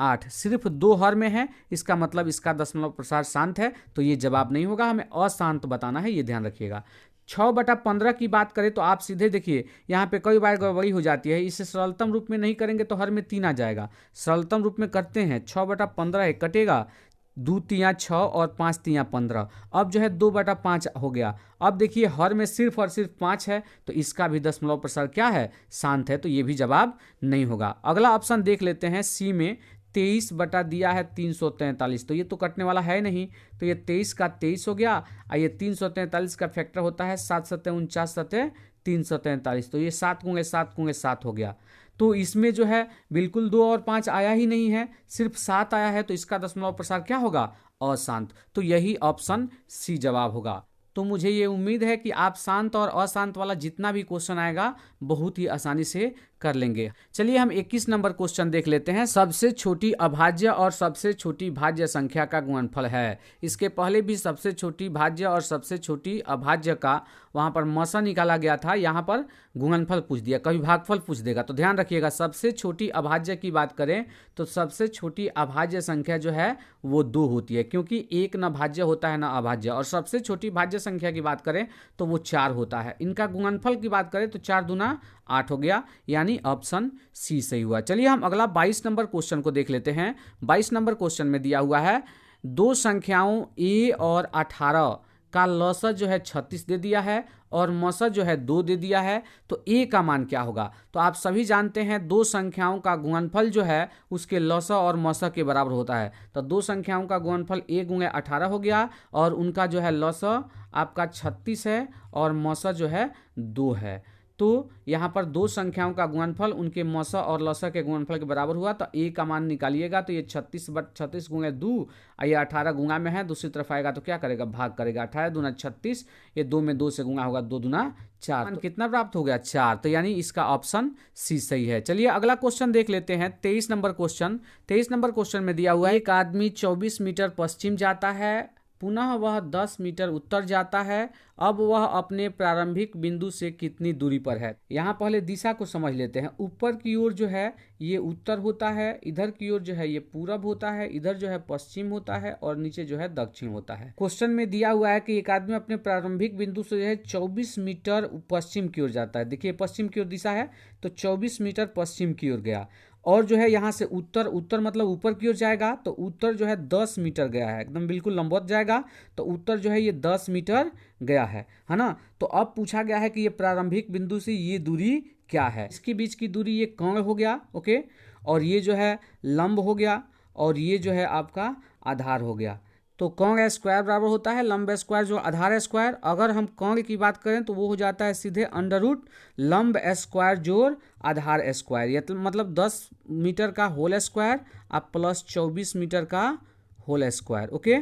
8, सिर्फ 2 हर में है, इसका मतलब इसका दशमलव प्रसार शांत है, तो ये जवाब नहीं होगा, हमें अशांत बताना है, ये ध्यान रखिएगा। 6/15 की बात करें तो आप सीधे देखिए यहाँ पे कई बार गड़बड़ी हो जाती है, इसे सरलतम रूप में नहीं करेंगे तो हर में 3 आ जाएगा। सरलतम रूप में करते हैं, 6/15 कटेगा, 2 तियां 6 और 5 तियां 15, अब जो है 2/5 हो गया। अब देखिए हर में सिर्फ और सिर्फ 5 है तो इसका भी दशमलव प्रसार क्या है शांत है, तो ये भी जवाब नहीं होगा। अगला ऑप्शन देख लेते हैं, सी में 23 बटा दिया है 343, तो ये तो कटने वाला है नहीं, तो ये 23 का 23 हो गया, और ये 343 का फैक्टर होता है 7 सत्ते 49 सत्ते 343, तो ये 7 गुणे 7 गुणे 7 हो गया। तो इसमें जो है बिल्कुल 2 और 5 आया ही नहीं है, सिर्फ 7 आया है, तो इसका दशमलव प्रसार क्या होगा अशांत, तो यही ऑप्शन सी जवाब होगा। तो मुझे ये उम्मीद है कि आप शांत और अशांत वाला जितना भी क्वेश्चन आएगा बहुत ही आसानी से कर लेंगे। चलिए हम 21 नंबर क्वेश्चन देख लेते हैं। सबसे छोटी अभाज्य और सबसे छोटी भाज्य संख्या का गुणनफल है। इसके पहले भी सबसे छोटी भाज्य और सबसे छोटी अभाज्य का वहाँ पर मसा निकाला गया था, यहाँ पर गुणनफल पूछ दिया, कभी भागफल पूछ देगा। तो ध्यान रखिएगा, सबसे छोटी अभाज्य की बात करें तो सबसे छोटी अभाज्य संख्या जो है वो 2 होती है, क्योंकि एक न भाज्य होता है न अभाज्य। और सबसे छोटी भाज्य संख्या की बात करें तो वो 4 होता है। इनका गुणनफल की बात करें तो 4 दूना 8 हो गया, यानी ऑप्शन सी सही हुआ। चलिए हम अगला 22 नंबर क्वेश्चन को देख लेते हैं। 22 नंबर क्वेश्चन में दिया हुआ है, दो संख्याओं a और 18 का लसा जो है 36 दे दिया है और मसा जो है 2 दे दिया है, तो a का मान क्या होगा। तो आप सभी जानते हैं दो संख्याओं का गुणनफल जो है उसके लसा और मसा के बराबर होता है। तो दो संख्याओं का गुणनफल a गुणे 18 हो गया, और उनका जो है लसा आपका 36 है और मसा जो है 2 है। तो यहाँ पर दो संख्याओं का गुणनफल उनके मसा और लसा के गुणनफल के बराबर हुआ, तो a का मान निकालिएगा तो ये 36 गुणे 2, ये 18 गुणा में है, दूसरी तरफ आएगा तो क्या करेगा भाग करेगा, 18 दूना 36, ये 2 में 2 से गुणा होगा, 2 दूना 4, तो कितना प्राप्त हो गया 4, तो यानी इसका ऑप्शन सी सही है। चलिए अगला क्वेश्चन देख लेते हैं, 23 नंबर क्वेश्चन। 23 नंबर क्वेश्चन में दिया हुआ है, एक आदमी 24 मीटर पश्चिम जाता है, पुनः वह 10 मीटर उत्तर जाता है। अब वह अपने प्रारंभिक बिंदु से कितनी दूरी पर है। यहाँ पहले दिशा को समझ लेते हैं। ऊपर की ओर जो है ये उत्तर होता है, इधर की ओर जो है ये पूरब होता है, इधर जो है पश्चिम होता है और नीचे जो है दक्षिण होता है। क्वेश्चन में दिया हुआ है कि एक आदमी अपने प्रारंभिक बिंदु से जो है 24 मीटर पश्चिम की ओर जाता है। देखिए पश्चिम की ओर दिशा है तो 24 मीटर पश्चिम की ओर गया, और जो है यहाँ से उत्तर, उत्तर मतलब ऊपर की ओर जाएगा तो उत्तर जो है 10 मीटर गया है, एकदम बिल्कुल लंबवत जाएगा तो उत्तर जो है ये 10 मीटर गया है ना। तो अब पूछा गया है कि ये प्रारंभिक बिंदु से ये दूरी क्या है। इसके बीच की दूरी ये कर्ण हो गया, ओके, और ये जो है लंब हो गया, और ये जो है आपका आधार हो गया। तो कर्ण स्क्वायर बराबर होता है लंब स्क्वायर जो आधार स्क्वायर। अगर हम कर्ण की बात करें तो वो हो जाता है सीधे अंडर रूट लंब स्क्वायर जोड़ आधार स्क्वायर, ये मतलब 10 मीटर का होल स्क्वायर अब प्लस 24 मीटर का होल स्क्वायर, ओके।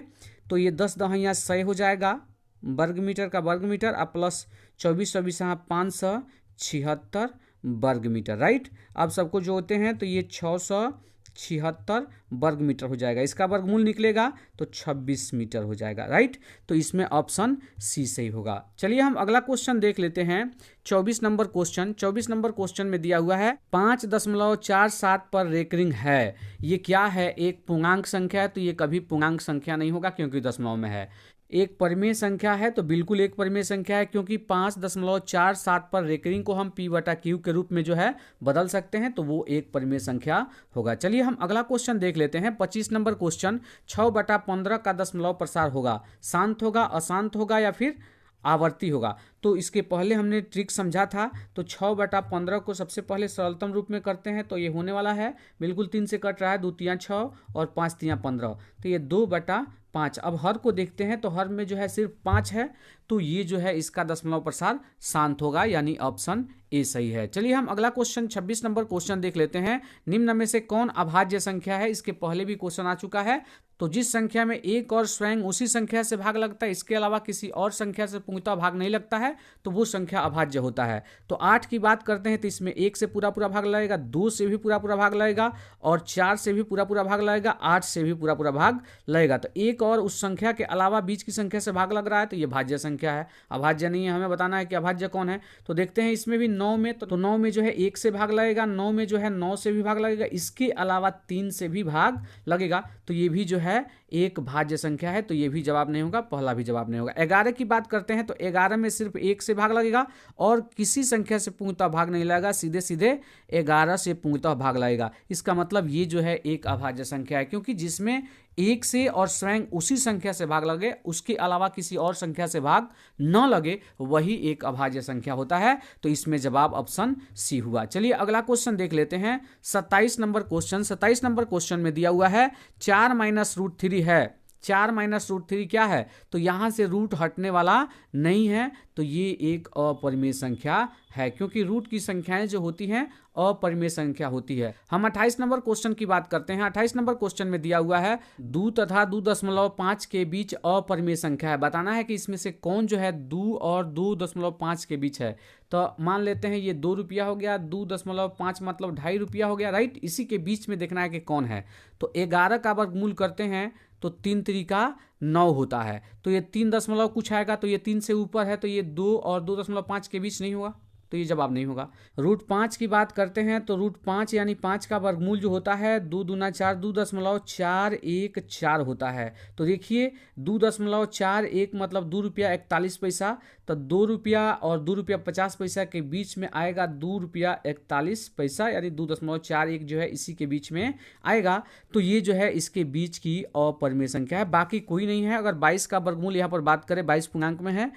तो ये 10 दहिया 100 हो जाएगा वर्ग मीटर का वर्ग मीटर, अब प्लस 24 यहाँ 576 वर्ग मीटर, राइट। अब सबको जोड़ते हैं तो ये 676 वर्ग मीटर हो जाएगा। इसका वर्गमूल निकलेगा तो 26 मीटर हो जाएगा, राइट। तो इसमें ऑप्शन सी सही होगा। चलिए हम अगला क्वेश्चन देख लेते हैं। 24 नंबर क्वेश्चन। 24 नंबर क्वेश्चन में दिया हुआ है 5.47 पर रेकरिंग है। ये क्या है, एक पूर्णांक संख्या है तो ये कभी पूर्णांक संख्या नहीं होगा क्योंकि दशमलव में है। एक परिमेय संख्या है तो बिल्कुल एक परिमेय संख्या है, क्योंकि 5.47 पर रेकरिंग को हम p/q के रूप में जो है बदल सकते हैं, तो वो एक परिमेय संख्या होगा। चलिए हम अगला क्वेश्चन देख लेते हैं। 25 नंबर क्वेश्चन। 6/15 का दशमलव प्रसार होगा, शांत होगा, अशांत होगा या फिर आवर्ती होगा। तो इसके पहले हमने ट्रिक समझा था। तो 6/15 को सबसे पहले सरलतम रूप में करते हैं तो ये होने वाला है बिल्कुल 3 से कट रहा है, 2 तियां 6 और 5 तियां 15, तो ये 2/5। अब हर को देखते हैं तो हर में जो है सिर्फ 5 है, तो ये जो है इसका दशमलव प्रसार शांत होगा, यानी ऑप्शन ए सही है। चलिए हम अगला क्वेश्चन 26 नंबर क्वेश्चन देख लेते हैं। निम्न में से कौन अभाज्य संख्या है। इसके पहले भी क्वेश्चन आ चुका है। तो जिस संख्या में एक और स्वयं उसी संख्या से भाग लगता है, इसके अलावा किसी और संख्या से पूर्णतः भाग नहीं लगता है, तो वो संख्या अभाज्य होता है। तो 8 की बात करते हैं तो इसमें 1 से पूरा पूरा भाग लगेगा, 2 से भी पूरा पूरा भाग लगेगा और 4 से भी पूरा पूरा भाग लगेगा, 8 से भी पूरा पूरा भाग लगेगा। तो एक और उस संख्या के अलावा बीच की संख्या से भाग लग रहा है तो ये भाज्य संख्या है, अभाज्य नहीं है। हमें बताना है कि अभाज्य कौन है। तो देखते हैं इसमें भी 9 में, तो 9 में जो है 1 से भाग लगेगा, 9 में जो है 9 से भी भाग लगेगा, इसके अलावा 3 से भी भाग लगेगा, तो ये भी जो है एक भाज्य संख्या है, तो ये भी जवाब नहीं होगा, पहला भी जवाब नहीं होगा। 11 की बात करते हैं तो 11 में सिर्फ 1 से भाग लगेगा और किसी संख्या से पूर्णतः भाग नहीं लगेगा, सीधे सीधे 11 से पूर्णतः भाग लगेगा। इसका मतलब ये जो है एक अभाज्य संख्या है, क्योंकि जिसमें 1 से और स्वयं उसी संख्या से भाग लगे, उसके अलावा किसी और संख्या से भाग न लगे, वही एक अभाज्य संख्या होता है। तो इसमें जवाब ऑप्शन सी हुआ। चलिए अगला क्वेश्चन देख लेते हैं। 27 नंबर क्वेश्चन। 27 नंबर क्वेश्चन में दिया हुआ है 4 - √3 है। 4 - √3 क्या है, तो यहां से रूट हटने वाला नहीं है, तो ये एक अपरिमेय संख्या है, क्योंकि रूट की संख्याएं जो होती हैं अपरिमेय संख्या होती है। हम 28 नंबर क्वेश्चन की बात करते हैं। 28 नंबर क्वेश्चन में दिया हुआ है 2 तथा 2.5 के बीच अपरिमेय संख्या है। बताना है कि इसमें से कौन जो है 2 और 2.5 के बीच है। तो मान लेते हैं ये 2 रुपया हो गया, 2.5 मतलब 2.5 रुपया हो गया, राइट। इसी के बीच में देखना है कि कौन है। तो 11 का वर्गमूल करते हैं तो 3 त्रिका 9 होता है, तो ये 3 दशमलव कुछ आएगा, तो ये 3 से ऊपर है, तो ये 2 और 2.5 के बीच नहीं हुआ, तो ये जवाब नहीं होगा। √5 की बात करते हैं तो √5 यानी 5 का वर्गमूल जो होता है 2 दूना 4, 2.414 होता है। तो देखिए 2.41 मतलब 2 रुपया 41 पैसा, तो 2 रुपया और 2 रुपया 50 पैसा के बीच में आएगा 2 रुपया 41 पैसा, यानी 2.41 जो है इसी के बीच में आएगा। तो ये जो है इसके बीच की अपरिमेय संख्या है, बाकी कोई नहीं है। अगर 22 का वर्गमूल यहाँ पर बात करें, 22 पूर्णांक में है,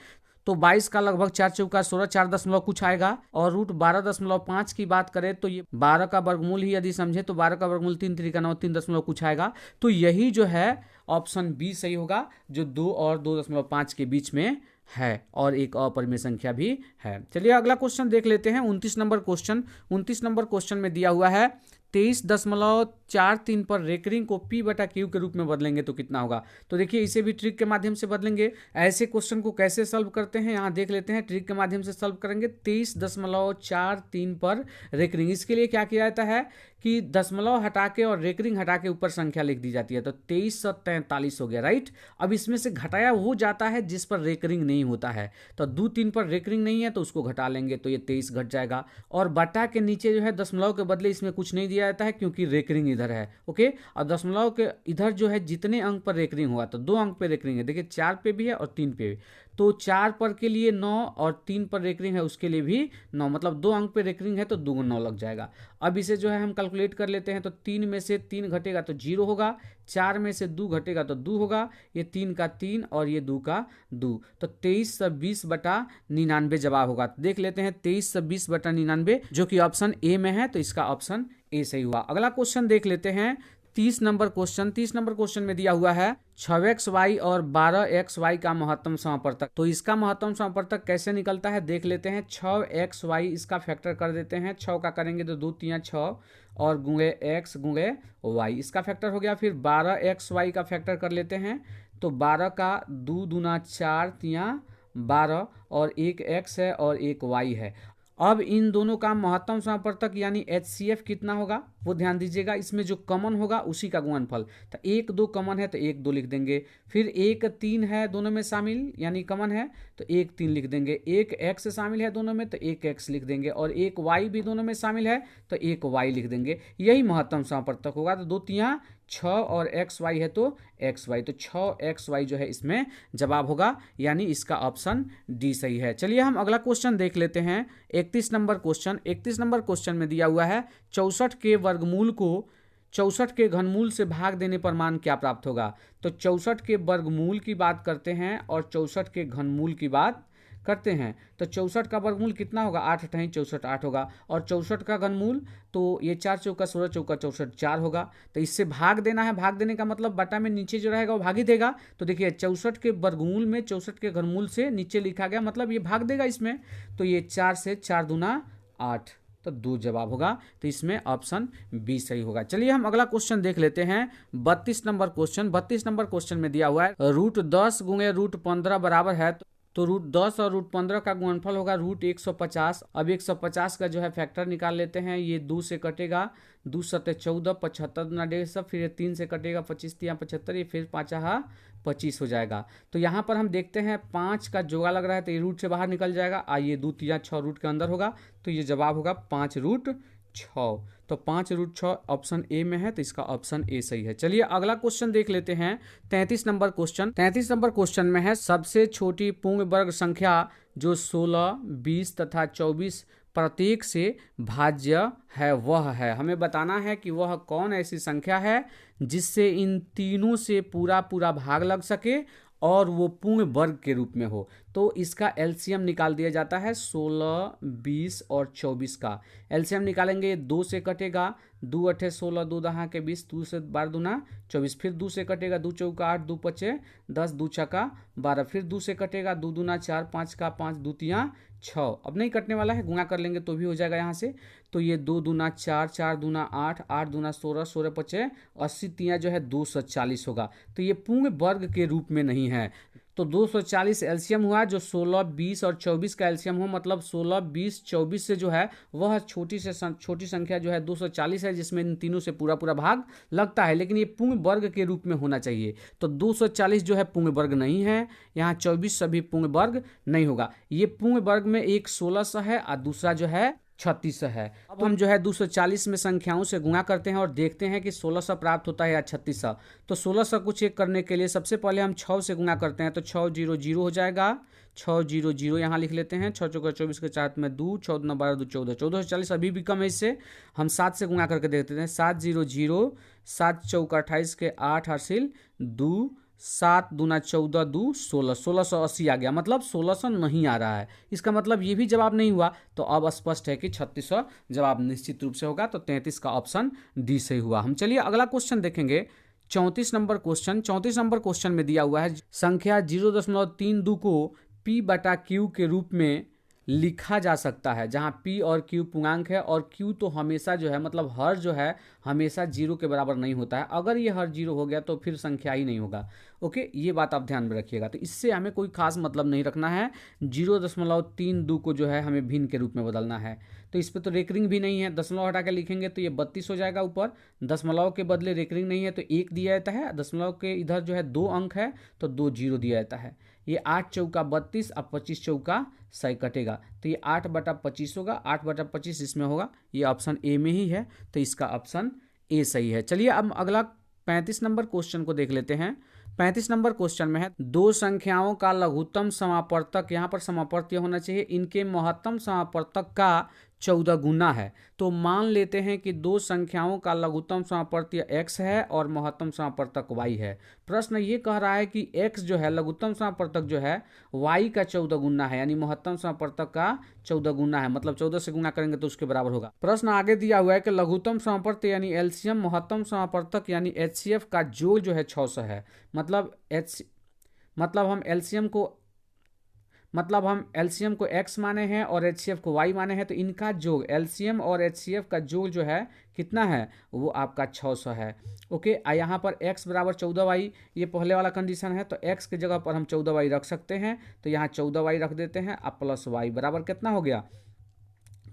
तो 22 का लगभग 4 चौका 16, 4 दशमलव कुछ आएगा। और √12.5 की बात करें तो ये 12 का वर्गमूल ही यदि समझे तो 12 का वर्गमूल 3 त्रिका 9, 3 दशमलव कुछ आएगा। तो यही जो है ऑप्शन बी सही होगा, जो 2 और 2.5 के बीच में है और एक अपरिमेय संख्या भी है। चलिए अगला क्वेश्चन देख लेते हैं। 29 नंबर क्वेश्चन। 29 नंबर क्वेश्चन में दिया हुआ है 23.43 पर रेकरिंग को p/q के रूप में बदलेंगे तो कितना होगा। तो देखिए इसे भी ट्रिक के माध्यम से बदलेंगे। ऐसे क्वेश्चन को कैसे सॉल्व करते हैं यहाँ देख लेते हैं। ट्रिक के माध्यम से सॉल्व करेंगे। 23.43 पर रेकरिंग, इसके लिए क्या किया जाता है कि दशमलव हटा के और रेकरिंग हटा के ऊपर संख्या लिख दी जाती है, तो 2343 हो गया, राइट। अब इसमें से घटाया वो जाता है जिस पर रेकरिंग नहीं होता है, तो 2-3 पर रेकरिंग नहीं है तो उसको घटा लेंगे, तो ये 23 घट जाएगा। और बटा के नीचे जो है दशमलव के बदले इसमें कुछ नहीं दिया जाता है क्योंकि रेकरिंग इधर है, ओके। और दशमलव के इधर जो है जितने अंक पर रेकरिंग हुआ, तो 2 अंक पे रेकरिंग है, देखिए 4 पे भी है और 3 पे भी, तो 4 पर के लिए 9 और 3 पर रेकरिंग है उसके लिए भी 9, मतलब 2 अंक पे रेकरिंग है तो 2 9 लग जाएगा। अब इसे जो है हम कैलकुलेट कर लेते हैं, तो 3 में से 3 घटेगा तो 0 होगा, 4 में से 2 घटेगा तो 2 होगा, ये 3 का 3 और ये 2 का 2, तो 2320/99 जवाब होगा। तो देख लेते हैं 2320/99 जो कि ऑप्शन ए में है, तो इसका ऑप्शन ए सही हुआ। अगला क्वेश्चन देख लेते हैं 30 नंबर क्वेश्चन। 30 नंबर क्वेश्चन में दिया हुआ है 6xy और 12xy का महत्तम समापवर्तक। तो इसका महत्तम समापवर्तक कैसे निकलता है देख लेते हैं। 6xy इसका फैक्टर कर देते हैं, 6 का करेंगे तो 2 3 6 और गुणे x गुणे y, इसका फैक्टर हो गया। फिर 12xy का फैक्टर कर लेते हैं, तो 12 का 2 दूना 4 3 12 और एक x है और एक y है। अब इन दोनों का महत्तम समापवर्तक यानी HCF कितना होगा वो ध्यान दीजिएगा, इसमें जो कॉमन होगा उसी का गुणनफल, तो 1 2 कॉमन है तो 1 2 लिख देंगे, फिर 1 3 है दोनों में शामिल यानी कॉमन है तो 1 3 लिख देंगे, एक x शामिल है दोनों में तो 1 x लिख देंगे, और एक y भी दोनों में शामिल है तो 1 y लिख देंगे, यही महत्तम समापवर्तक होगा। तो 2 3 6 और xy है तो xy, तो 6xy जो है इसमें जवाब होगा, यानी इसका ऑप्शन डी सही है। चलिए हम अगला क्वेश्चन देख लेते हैं 31 नंबर क्वेश्चन। 31 नंबर क्वेश्चन में दिया हुआ है 64 के वर्गमूल को 64 के घनमूल से भाग देने पर मान क्या प्राप्त होगा। तो 64 के वर्गमूल की बात करते हैं और 64 के घनमूल की बात करते हैं, तो 64 का वर्गमूल कितना होगा 8 8 64 8 होगा, और 64 का घनमूल तो ये 4 चौका 16 चौका 64 4 होगा। तो इससे भाग देना है, भाग देने का मतलब बटा में नीचे जो रहेगा वो भाग ही देगा। तो देखिए 64 के वर्गमूल में 64 के घनमूल से नीचे लिखा गया, मतलब ये भाग देगा इसमें, तो ये 4 से 4 दूना 8, तो 2 जवाब होगा, तो इसमें ऑप्शन बी सही होगा। चलिए हम अगला क्वेश्चन देख लेते हैं 32 नंबर क्वेश्चन। 32 नंबर क्वेश्चन में दिया हुआ है √10 गुणे √15 बराबर है, तो √10 और √15 का गुणनफल होगा √150। अब 150 का जो है फैक्टर निकाल लेते हैं, ये 2 से कटेगा, 2 7 14 75 दूना 150, फिर ये 3 से कटेगा 25 3 75, ये फिर 5 25 हो जाएगा। तो यहाँ पर हम देखते हैं 5 का जोड़ा लग रहा है तो ये रूट से बाहर निकल जाएगा, आइए 2 3 6 रूट के अंदर होगा, तो ये जवाब होगा 5√6, तो 5√6 ऑप्शन ए में है, तो इसका ऑप्शन ए सही है। चलिए अगला क्वेश्चन देख लेते हैं 33 नंबर क्वेश्चन। 33 नंबर क्वेश्चन में है सबसे छोटी पूर्ण वर्ग संख्या जो 16 20 तथा 24 प्रत्येक से भाज्य है वह है। हमें बताना है कि वह कौन ऐसी संख्या है जिससे इन तीनों से पूरा पूरा भाग लग सके और वो पूर्ण वर्ग के रूप में हो। तो इसका एलसीएम निकाल दिया जाता है 16 20 और 24 का एलसीएम निकालेंगे, 2 से कटेगा, 2 8 16 2 10 के 20, 2 से 12 दूना 24, फिर 2 से कटेगा, 2 चौका 8 2 5 10, 2 छक्का 12, फिर 2 से कटेगा, 2 दूना 4 5 का 5 2 3 6, अब नहीं कटने वाला है, गुणा कर लेंगे तो भी हो जाएगा यहाँ से, तो ये 2 दूना 4 4 दूना 8 8 दूना 16 16 5 80 3 जो है 240 होगा। तो ये पूर्ण वर्ग के रूप में नहीं है, तो 240 एलसीएम हुआ, जो 16 20 और 24 का एलसीएम हो, मतलब 16 20 24 से जो है वह छोटी से छोटी संख्या जो है 240 है, जिसमें इन तीनों से पूरा पूरा भाग लगता है, लेकिन ये पूर्ण वर्ग के रूप में होना चाहिए। तो 240 जो है पूर्ण वर्ग नहीं है, यहाँ 24 सभी पूर्ण वर्ग नहीं होगा। ये पूर्ण वर्ग में एक 1600 है और दूसरा जो है 3600 है। अब हम जो है 240 में संख्याओं से गुणा करते हैं और देखते हैं कि 1600 प्राप्त होता है या 3600। तो 1600 को चेक करने के लिए सबसे पहले हम 6 से गुणा करते हैं, तो 6 0 0 हो जाएगा, 6 0 0 यहाँ लिख लेते हैं, 6 चौका 24 के 4 में 2 14 9 12 2 14 1440 अभी भी कम है, इससे हम 7 से गुणा करके देखते हैं, 7 0 0 7 चौका 28 के 8 हासिल 2 7 दूना 14 2 16 1680 आ गया, मतलब 1600 नहीं आ रहा है, इसका मतलब ये भी जवाब नहीं हुआ। तो अब स्पष्ट है कि 3600 जवाब निश्चित रूप से होगा, तो 33 का ऑप्शन डी सही हुआ। हम चलिए अगला क्वेश्चन देखेंगे 34 नंबर क्वेश्चन। 34 नंबर क्वेश्चन में दिया हुआ है संख्या 0.32 को P/Q के रूप में लिखा जा सकता है, जहाँ p और q पूर्णांक है और q तो हमेशा जो है मतलब हर जो है हमेशा 0 के बराबर नहीं होता है। अगर ये हर 0 हो गया तो फिर संख्या ही नहीं होगा। ओके, ये बात आप ध्यान में रखिएगा। तो इससे हमें कोई खास मतलब नहीं रखना है। 0.32 को जो है हमें भिन्न के रूप में बदलना है। तो इस पर तो रेकरिंग भी नहीं है, दशमलव हटा के लिखेंगे तो ये 32 हो जाएगा ऊपर। दशमलव के बदले रेकरिंग नहीं है तो 1 दिया जाता है, दशमलव के इधर जो है 2 अंक है तो 2 0 दिया जाता है। ये 8 चौका 32, अब 25 चौका 100 कटेगा तो ये 8/25 होगा। 8/25 इसमें होगा, ये ऑप्शन ए में ही है, तो इसका ऑप्शन ए सही है। चलिए अब अगला 35 नंबर क्वेश्चन को देख लेते हैं। 35 नंबर क्वेश्चन में है दो संख्याओं का लघुत्तम समापवर्तक, यहाँ पर समापवर्त होना चाहिए, इनके महत्तम समापवर्तक का 14 गुना है। तो मान लेते हैं कि दो संख्याओं का लघुत्तम समापवर्तक x है और महत्तम समापवर्तक y है। प्रश्न ये कह रहा है कि x जो है लघुत्तम समापवर्तक जो है y का 14 गुना है, यानी महत्तम समापवर्तक का 14 गुना है, मतलब 14 से गुना करेंगे तो उसके बराबर होगा। प्रश्न आगे दिया हुआ है कि लघुत्तम समापवर्तक यानी एलसीएम महत्तम समापवर्तक यानी HCF का जोड़ जो है 600 है। मतलब हम एलसीएम को x माने हैं और HCF को y माने हैं, तो इनका योग एलसीएम और HCF का योग जो है कितना है, वो आपका 600 है। ओके, यहाँ पर x बराबर 14y, ये पहले वाला कंडीशन है, तो x की जगह पर हम 14y रख सकते हैं, तो यहाँ 14y रख देते हैं। अब प्लस y बराबर कितना हो गया,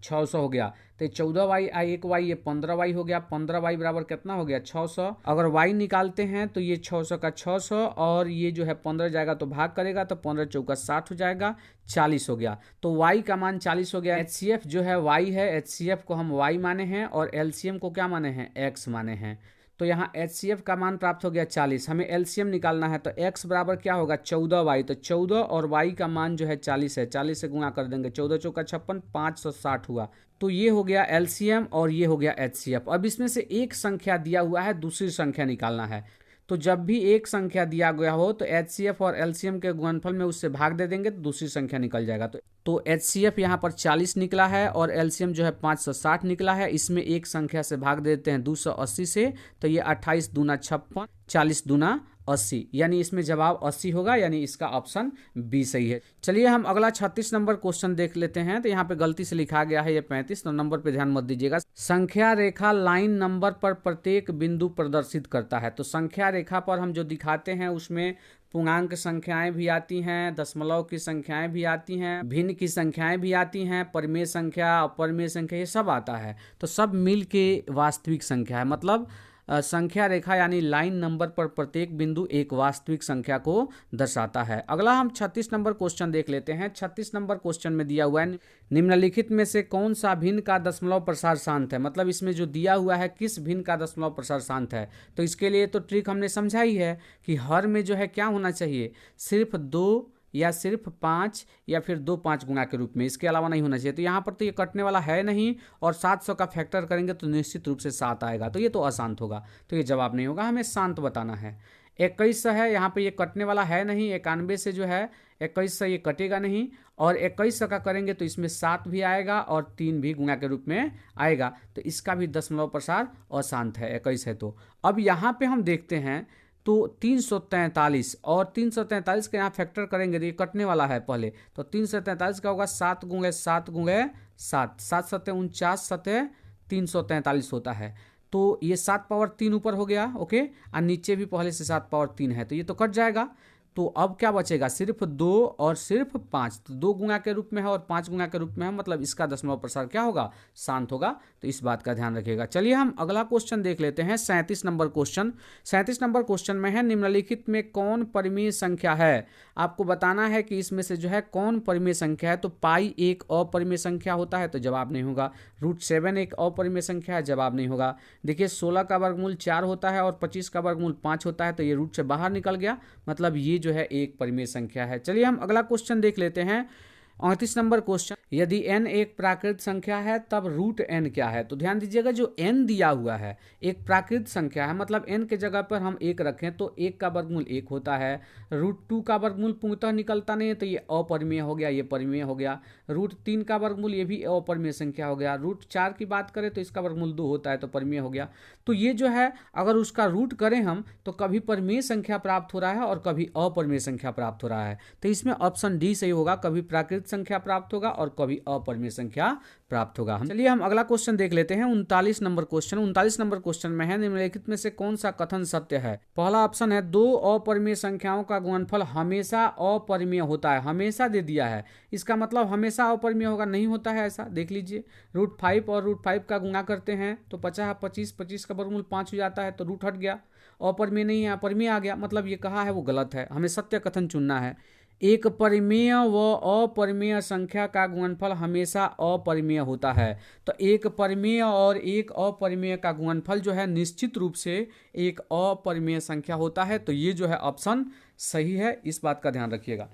600 हो गया। तो 14y 1y ये 15y हो गया, 15y बराबर कितना हो गया, 600। अगर y निकालते हैं तो ये 600 का 600 और ये जो है 15 जाएगा तो भाग करेगा, तो 15 चौका 60 हो जाएगा, 40 हो गया। तो y का मान 40 हो गया। HCF जो है y है, HCF को हम y माने हैं और LCM को क्या माने हैं, x माने हैं। तो यहाँ HCF का मान प्राप्त हो गया 40, हमें LCM निकालना है, तो x बराबर क्या होगा 14y, तो 14 और y का मान जो है 40 है, 40 से गुणा कर देंगे, 14 चौका 56, 560 हुआ। तो ये हो गया LCM और ये हो गया HCF। अब इसमें से एक संख्या दिया हुआ है, दूसरी संख्या निकालना है। तो जब भी एक संख्या दिया गया हो तो HCF और LCM के गुणनफल में उससे भाग दे देंगे तो दूसरी संख्या निकल जाएगा। तो HCF यहाँ पर 40 निकला है और LCM जो है 560 निकला है। इसमें एक संख्या से भाग देते हैं 280 से, तो ये 28 दूना 56, 40 दूना 80, यानी इसमें जवाब 80 होगा, यानी इसका ऑप्शन बी सही है। चलिए हम अगला 36 नंबर क्वेश्चन देख लेते हैं। तो यहाँ पे गलती से लिखा गया है ये 35, तो नंबर पे ध्यान मत दीजिएगा। संख्या रेखा लाइन नंबर पर प्रत्येक बिंदु प्रदर्शित करता है। तो संख्या रेखा पर हम जो दिखाते हैं उसमें पूर्णांक संख्याएं भी आती हैं, दशमलव की संख्याएं भी आती हैं, भिन्न की संख्याएं भी आती हैं, परिमेय संख्या, अपरिमेय संख्या, ये सब आता है। तो सब मिल के वास्तविक संख्या है। मतलब संख्या रेखा यानी लाइन नंबर पर प्रत्येक बिंदु एक वास्तविक संख्या को दर्शाता है। अगला हम 36 नंबर क्वेश्चन देख लेते हैं। 36 नंबर क्वेश्चन में दिया हुआ है निम्नलिखित में से कौन सा भिन्न का दशमलव प्रसार शांत है। मतलब इसमें जो दिया हुआ है किस भिन्न का दशमलव प्रसार शांत है। तो इसके लिए तो ट्रिक हमने समझाई है कि हर में जो है क्या होना चाहिए, सिर्फ 2 या सिर्फ 5 या फिर 2 5 गुना के रूप में, इसके अलावा नहीं होना चाहिए। तो यहाँ पर तो ये कटने वाला है नहीं, और 700 का फैक्टर करेंगे तो निश्चित रूप से 7 आएगा, तो ये तो अशांत होगा, तो ये जवाब नहीं होगा, हमें शांत बताना है। 21 है, यहाँ पे ये कटने वाला है नहीं, 91 से जो है 21 से ये कटेगा नहीं, और 21 का करेंगे तो इसमें 7 भी आएगा और 3 भी गुणा के रूप में आएगा, तो इसका भी दशमलव प्रसार अशांत है, 21 है। तो अब यहाँ पे हम देखते हैं तो 343 और 343 का यहाँ फैक्टर करेंगे तो ये कटने वाला है पहले, तो 343 का होगा 7 गुणे 7 गुणे 7, 7 सत्ते 49 सत्ते 343 होता है। तो ये 7 पावर 3 ऊपर हो गया, ओके, और नीचे भी पहले से 7 पावर 3 है, तो ये तो कट जाएगा। तो अब क्या बचेगा, सिर्फ 2 और सिर्फ 5, तो 2 गुणा के रूप में है और 5 गुणा के रूप में है, मतलब इसका दशमलव प्रसार क्या होगा, शांत होगा, तो इस बात का ध्यान रखिएगा। चलिए हम अगला क्वेश्चन देख लेते हैं। 37 नंबर क्वेश्चन। 37 नंबर क्वेश्चन में है निम्नलिखित में कौन परिमेय संख्या है। आपको बताना है कि इसमें से जो है कौन परिमेय संख्या है। तो पाई एक अपरिमेय संख्या होता है, तो जवाब नहीं होगा। √7 एक अपरिमेय संख्या है, जवाब नहीं होगा। देखिए 16 का वर्गमूल 4 होता है और 25 का वर्गमूल 5 होता है, तो ये रूट से बाहर निकल गया, मतलब ये जो है एक परिमेय संख्या है। चलिए हम अगला क्वेश्चन देख लेते हैं। 38 नंबर क्वेश्चन, यदि n एक प्राकृत संख्या है तब √n क्या है। तो ध्यान दीजिएगा जो n दिया हुआ है एक प्राकृत संख्या है, मतलब n के जगह पर हम 1 रखें तो 1 का वर्गमूल 1 होता है। √2 का वर्गमूल पूर्णतः निकलता नहीं है, तो ये अपरिमेय हो गया, ये परिमेय हो गया। √3 का वर्गमूल ये भी अपरिमेय संख्या हो गया। √4 की बात करें तो इसका वर्गमूल 2 होता है, तो परिमेय हो गया। तो ये जो है अगर उसका रूट करें हम तो कभी परिमेय संख्या प्राप्त हो रहा है और कभी अपरिमेय संख्या प्राप्त हो रहा है, तो इसमें ऑप्शन डी सही होगा, कभी प्राकृत संख्या प्राप्त होगा और कभी अपरिमेय संख्या प्राप्त होगा। चलिए हम अगला क्वेश्चन देख लेते हैं। 39 नंबर क्वेश्चन। 39 नंबर क्वेश्चन में है, निम्नलिखित में से कौन सा कथन सत्य है? पहला ऑप्शन है, दो अपरिमेय संख्याओं का गुणनफल हमेशा अपरिमेय होता है। हमेशा दे दिया है, इसका मतलब हमेशा अपरिमेय होगा, नहीं होता है ऐसा। देख लीजिए, √5 और √5 का गुणा करते हैं तो 50 25, 25 का वर्गमूल 5 हो जाता है, तो रूट हट गया, अपरिमेय नहीं है, अपरिमेय आ गया। मतलब ये कहा है वो गलत है, हमें सत्य कथन चुनना है। एक परिमेय व अपरिमेय संख्या का गुणनफल हमेशा अपरिमेय होता है। तो एक परिमेय और एक अपरिमेय का गुणनफल जो है निश्चित रूप से एक अपरिमेय संख्या होता है। तो ये जो है ऑप्शन सही है, इस बात का ध्यान रखिएगा।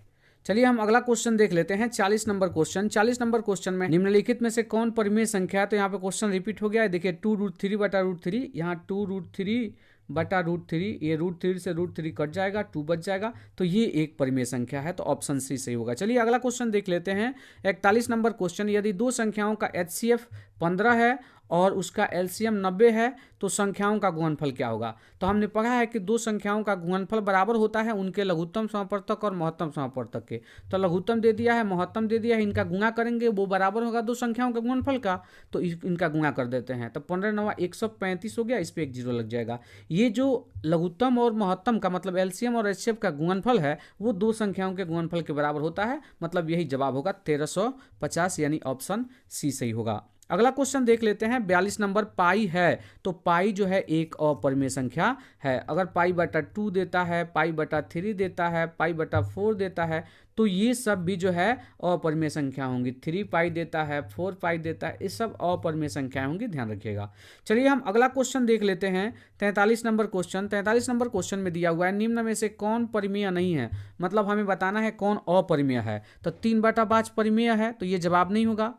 चलिए हम अगला क्वेश्चन देख लेते हैं। 40 नंबर क्वेश्चन। 40 नंबर क्वेश्चन में निम्नलिखित में से कौन परिमेय संख्या है? तो यहाँ पे क्वेश्चन रिपीट हो गया है। देखिए 2√3 बटा √3, यहाँ 2√3 बटा √3, ये √3 से √3 कट जाएगा, 2 बच जाएगा, तो ये एक परिमेय संख्या है। तो ऑप्शन सी सही होगा। चलिए अगला क्वेश्चन देख लेते हैं। 41 नंबर क्वेश्चन। यदि दो संख्याओं का HCF 15 है और उसका LCM 90 है तो संख्याओं का गुणनफल क्या होगा? तो हमने पढ़ा है कि दो संख्याओं का गुणनफल बराबर होता है उनके लघुत्तम समापवर्तक और महत्तम समापवर्तक के। तो लघुत्तम दे दिया है, महत्तम दे दिया है, इनका गुणा करेंगे वो बराबर होगा दो संख्याओं के गुणनफल का, तो इनका गुणा कर देते हैं। तो 15 9 135 हो गया, इस पर एक जीरो लग जाएगा। ये जो लघुत्तम और महत्तम का मतलब LCM और HCF का गुणनफल है वो दो संख्याओं के गुणनफल के बराबर होता है, मतलब यही जवाब होगा 1350, यानी ऑप्शन सी सही होगा। अगला क्वेश्चन देख लेते हैं। 42 नंबर। पाई है, तो पाई जो है एक अपरिमेय संख्या है। अगर पाई बटा 2 देता है, पाई बटा 3 देता है, पाई बटा 4 देता है, तो ये सब भी जो है अपरिमेय संख्या होंगी। 3 पाई देता है, 4 पाई देता है, ये सब अपरिमेय संख्याएं होंगी, ध्यान रखिएगा। चलिए हम अगला क्वेश्चन देख लेते हैं। 43 नंबर क्वेश्चन। 43 नंबर क्वेश्चन में दिया हुआ है, निम्न में से कौन परिमेय नहीं है? मतलब हमें बताना है कौन अपरिमेय है। तो 3/5 परिमेय है, तो ये जवाब नहीं होगा।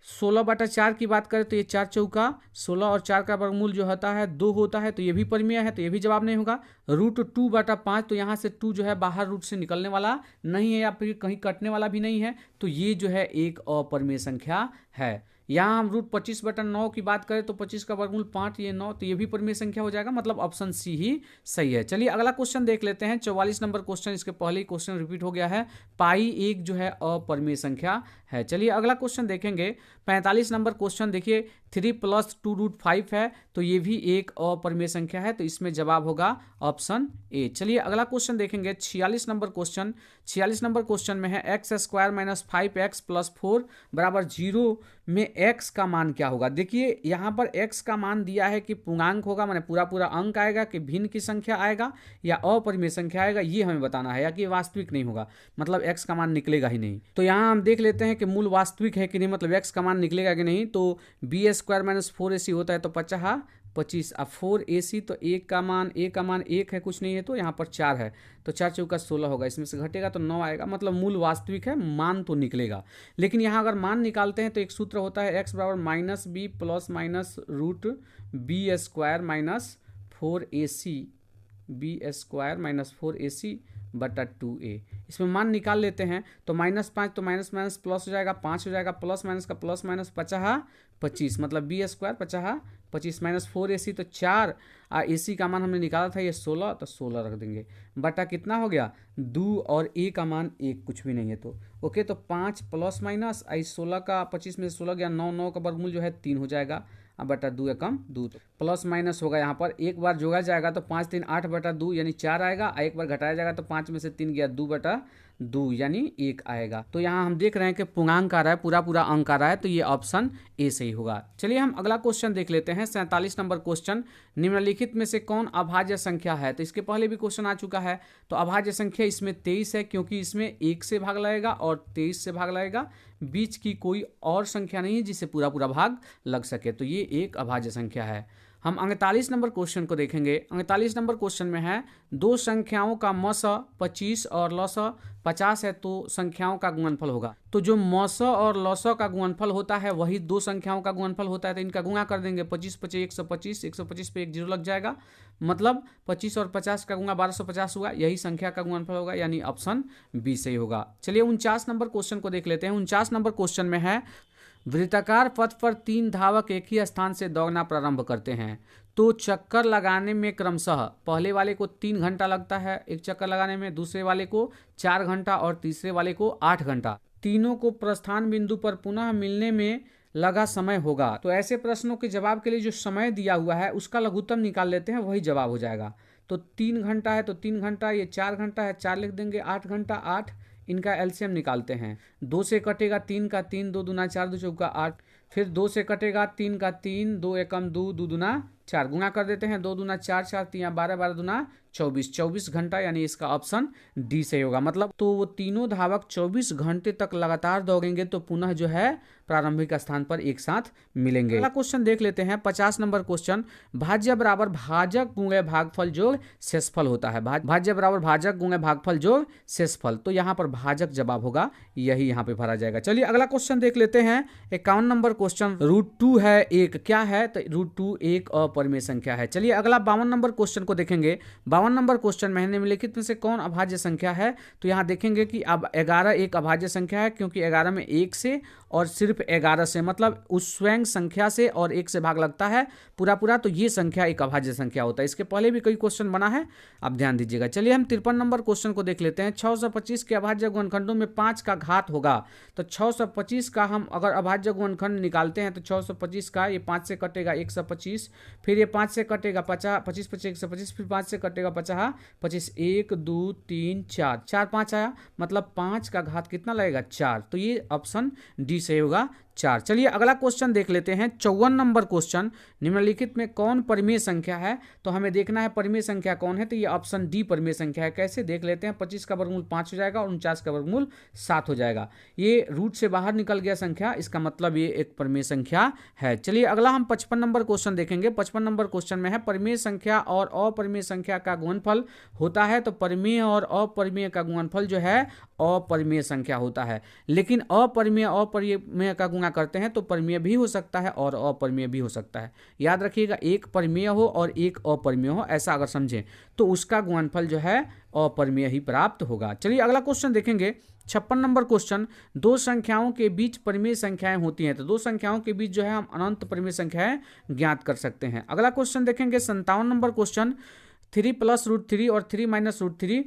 16/4 की बात करें तो ये 4 चौका 16 और 4 का वर्गमूल जो होता है 2 होता है, तो ये भी परिमेय है, तो ये भी जवाब नहीं होगा। √2/5, तो यहाँ से 2 जो है बाहर रूट से निकलने वाला नहीं है या फिर कहीं कटने वाला भी नहीं है, तो ये जो है एक अपरिमेय संख्या है। यहाँ हम √25/9 की बात करें तो 25 का वर्गमूल 5, ये 9, तो ये भी परिमेय संख्या हो जाएगा, मतलब ऑप्शन सी ही सही है। चलिए अगला क्वेश्चन देख लेते हैं। 44 नंबर क्वेश्चन। इसके पहले ही क्वेश्चन रिपीट हो गया है। पाई एक जो है अपरिमेय संख्या है। चलिए अगला क्वेश्चन देखेंगे। 45 नंबर क्वेश्चन। देखिए 3 + 2√5 है, तो ये भी एक अपरिमेय संख्या है, तो इसमें जवाब होगा ऑप्शन ए। चलिए अगला क्वेश्चन देखेंगे। 46 नंबर क्वेश्चन। 46 नंबर क्वेश्चन में है x² - 5x + 4 = 0 में x का मान क्या होगा? देखिए यहाँ पर x का मान दिया है कि पूर्णांक होगा, माने पूरा पूरा अंक आएगा, कि भिन्न की संख्या आएगा या अपरिमेय संख्या आएगा, ये हमें बताना है, या कि वास्तविक नहीं होगा, मतलब x का मान निकलेगा ही नहीं। तो यहाँ हम देख लेते हैं कि मूल वास्तविक है कि नहीं, मतलब x का मान निकलेगा कि नहीं। तो b² - 4ac होता है, तो 50 25 अब 4ac, तो a का मान 1 है, कुछ नहीं है, तो यहाँ पर 4 है, तो 4 चौका 16 होगा, इसमें से घटेगा तो 9 आएगा, मतलब मूल वास्तविक है, मान तो निकलेगा। लेकिन यहाँ अगर मान निकालते हैं तो एक सूत्र होता है x = -b + -√b² - 4ac बटा 2a। इसमें मान निकाल लेते हैं तो -5, तो माइनस माइनस प्लस हो जाएगा, 5 हो जाएगा, प्लस माइनस का प्लस माइनस 50 25, मतलब b² 50 25 - 4ac, तो 4 ac का मान हमने निकाला था ये 16, तो 16 रख देंगे, बटा कितना हो गया 2 और a का मान 1 कुछ भी नहीं है, तो ओके। तो 5 प्लस माइनस 16 का 25 में से 16 गया 9, 9 का वर्गमूल जो है 3 हो जाएगा, अब बटा 2 एकम 2, प्लस माइनस होगा। यहाँ पर एक बार जोड़ा जाएगा तो 5 3 8 बटा 2 यानी 4 आएगा, एक बार घटाया जाएगा तो 5 में से 3 गया 2 बटा 2 यानी 1 आएगा। तो यहाँ हम देख रहे हैं कि पूर्णांक आ रहा है, पूरा पूरा अंक आ रहा है, तो ये ऑप्शन ए सही होगा। चलिए हम अगला क्वेश्चन देख लेते हैं। 47 नंबर क्वेश्चन। निम्नलिखित में से कौन अभाज्य संख्या है? तो इसके पहले भी क्वेश्चन आ चुका है। तो अभाज्य संख्या इसमें 23 है, क्योंकि इसमें 1 से भाग लगेगा और 23 से भाग लगेगा, बीच की कोई और संख्या नहीं है जिससे पूरा पूरा भाग लग सके, तो ये एक अभाज्य संख्या है। हम 39 नंबर क्वेश्चन को देखेंगे। 39 नंबर क्वेश्चन में है दो संख्याओं का मस 25 और लस 50 है, तो संख्याओं का गुणनफल होगा। तो जो मस और लस का गुणनफल होता है वही दो संख्याओं का गुणनफल होता है, तो इनका गुणा कर देंगे। 25 × 5 125, 125 पे एक जीरो लग जाएगा, मतलब 25 और 50 का गुणा 1250 हुआ, यही संख्या का गुणनफल होगा, यानी ऑप्शन बी सही होगा। चलिए 49 नंबर क्वेश्चन को देख लेते हैं। 49 नंबर क्वेश्चन में है वृत्ताकार पथ पर 3 धावक एक ही स्थान से दौड़ना प्रारंभ करते हैं, तो चक्कर लगाने में क्रमशः पहले वाले को 3 घंटा लगता है एक चक्कर लगाने में, दूसरे वाले को 4 घंटा और तीसरे वाले को 8 घंटा। तीनों को प्रस्थान बिंदु पर पुनः मिलने में लगा समय होगा। तो ऐसे प्रश्नों के जवाब के लिए जो समय दिया हुआ है उसका लघुत्तम निकाल लेते हैं, वही जवाब हो जाएगा। तो 3 घंटा है तो 3 घंटा, ये 4 घंटा है 4 लिख देंगे, 8 घंटा 8, इनका एलसीएम निकालते हैं। 2 से कटेगा 3 का 3, 2 दूना 4, 2 चौका 8, फिर 2 से कटेगा 3 का 3, 2 एकम 2, 2 दूना 4, गुना कर देते हैं, 2 दूना 4, 4 3 12, 12 दूना 24, 24 घंटा, यानी इसका ऑप्शन डी सही होगा। मतलब तो वो तीनों धावक 24 घंटे तक लगातार दौड़ेंगे तो पुनः जो है प्रारंभिक स्थान पर एक साथ मिलेंगे। अगला क्वेश्चन देख लेते हैं, 50 नंबर क्वेश्चन। भाज्य बराबर भाजक गुणे भागफल जोड़ शेषफल होता है। भाज्य बराबर भाजक गुणे भागफल जोड़ शेषफल, तो यहाँ पर भाजक जवाब होगा, यही यहाँ पे भरा जाएगा। चलिए अगला क्वेश्चन देख लेते हैं, 51 नंबर क्वेश्चन। √2 है एक, क्या है? तो √2 एक अपरिमेय संख्या है। चलिए अगला 52 नंबर क्वेश्चन को देखेंगे। 52 नंबर क्वेश्चन में निम्नलिखित में से कौन अभाज्य संख्या है? तो यहाँ देखेंगे कि अब 11 एक अभाज्य संख्या है, क्योंकि 11 में 1 से और सिर्फ 11 से, मतलब उस स्वयं संख्या से और 1 से भाग लगता है पूरा पूरा, तो ये संख्या एक अभाज्य संख्या होता है। इसके पहले भी कई क्वेश्चन बना है, आप ध्यान दीजिएगा। चलिए हम 53 नंबर क्वेश्चन को देख लेते हैं। 625 के अभाज्य गुणनखंडों में 5 का घात होगा। तो 625 का हम अगर अभाज्य गुणनखंड निकालते हैं तो 625 का ये 5 से कटेगा 125, फिर ये 5 से कटेगा 50, 25 25 125, फिर 5 से कटेगा 50 25, 1 2 3 4, 4 5 आया, मतलब 5 का घात कितना लगेगा? 4। तो ये ऑप्शन डी सही होगा, 4। चलिए अगला क्वेश्चन देख लेते हैं, 54 नंबर क्वेश्चन। निम्नलिखित में कौन परिमेय संख्या है? तो हमें देखना है परिमेय संख्या कौन है, तो ये ऑप्शन डी परिमेय संख्या है। कैसे देख लेते हैं, 25 का वर्गमूल 5 हो जाएगा और 49 का वर्गमूल 7 हो जाएगा। ये रूट से बाहर निकल गया संख्या, इसका मतलब ये एक परिमेय संख्या है। चलिए अगला हम 55 नंबर क्वेश्चन देखेंगे। 55 नंबर क्वेश्चन में है, परिमेय संख्या और अपरिमेय संख्या का गुणनफल होता है। तो परिमेय और अपरिमेय का गुणनफल जो है अपरिमेय संख्या होता है, लेकिन अपरिमेय का गुणा करते हैं तो परिमेय भी हो सकता है और अपरिमेय भी हो सकता है। याद रखिएगा, एक परिमेय हो और एक अपरिमेय हो, ऐसा अगर समझें तो उसका गुणनफल जो है अपरिमेय ही प्राप्त होगा। चलिए अगला क्वेश्चन देखेंगे, 56 नंबर क्वेश्चन। दो संख्याओं के बीच परिमेय संख्याएं होती हैं, तो दो संख्याओं के बीच जो है हम अनंत परिमेय संख्याएं ज्ञात कर सकते हैं। अगला क्वेश्चन देखेंगे, 57 नंबर क्वेश्चन। 3 + √3 और 3 - √3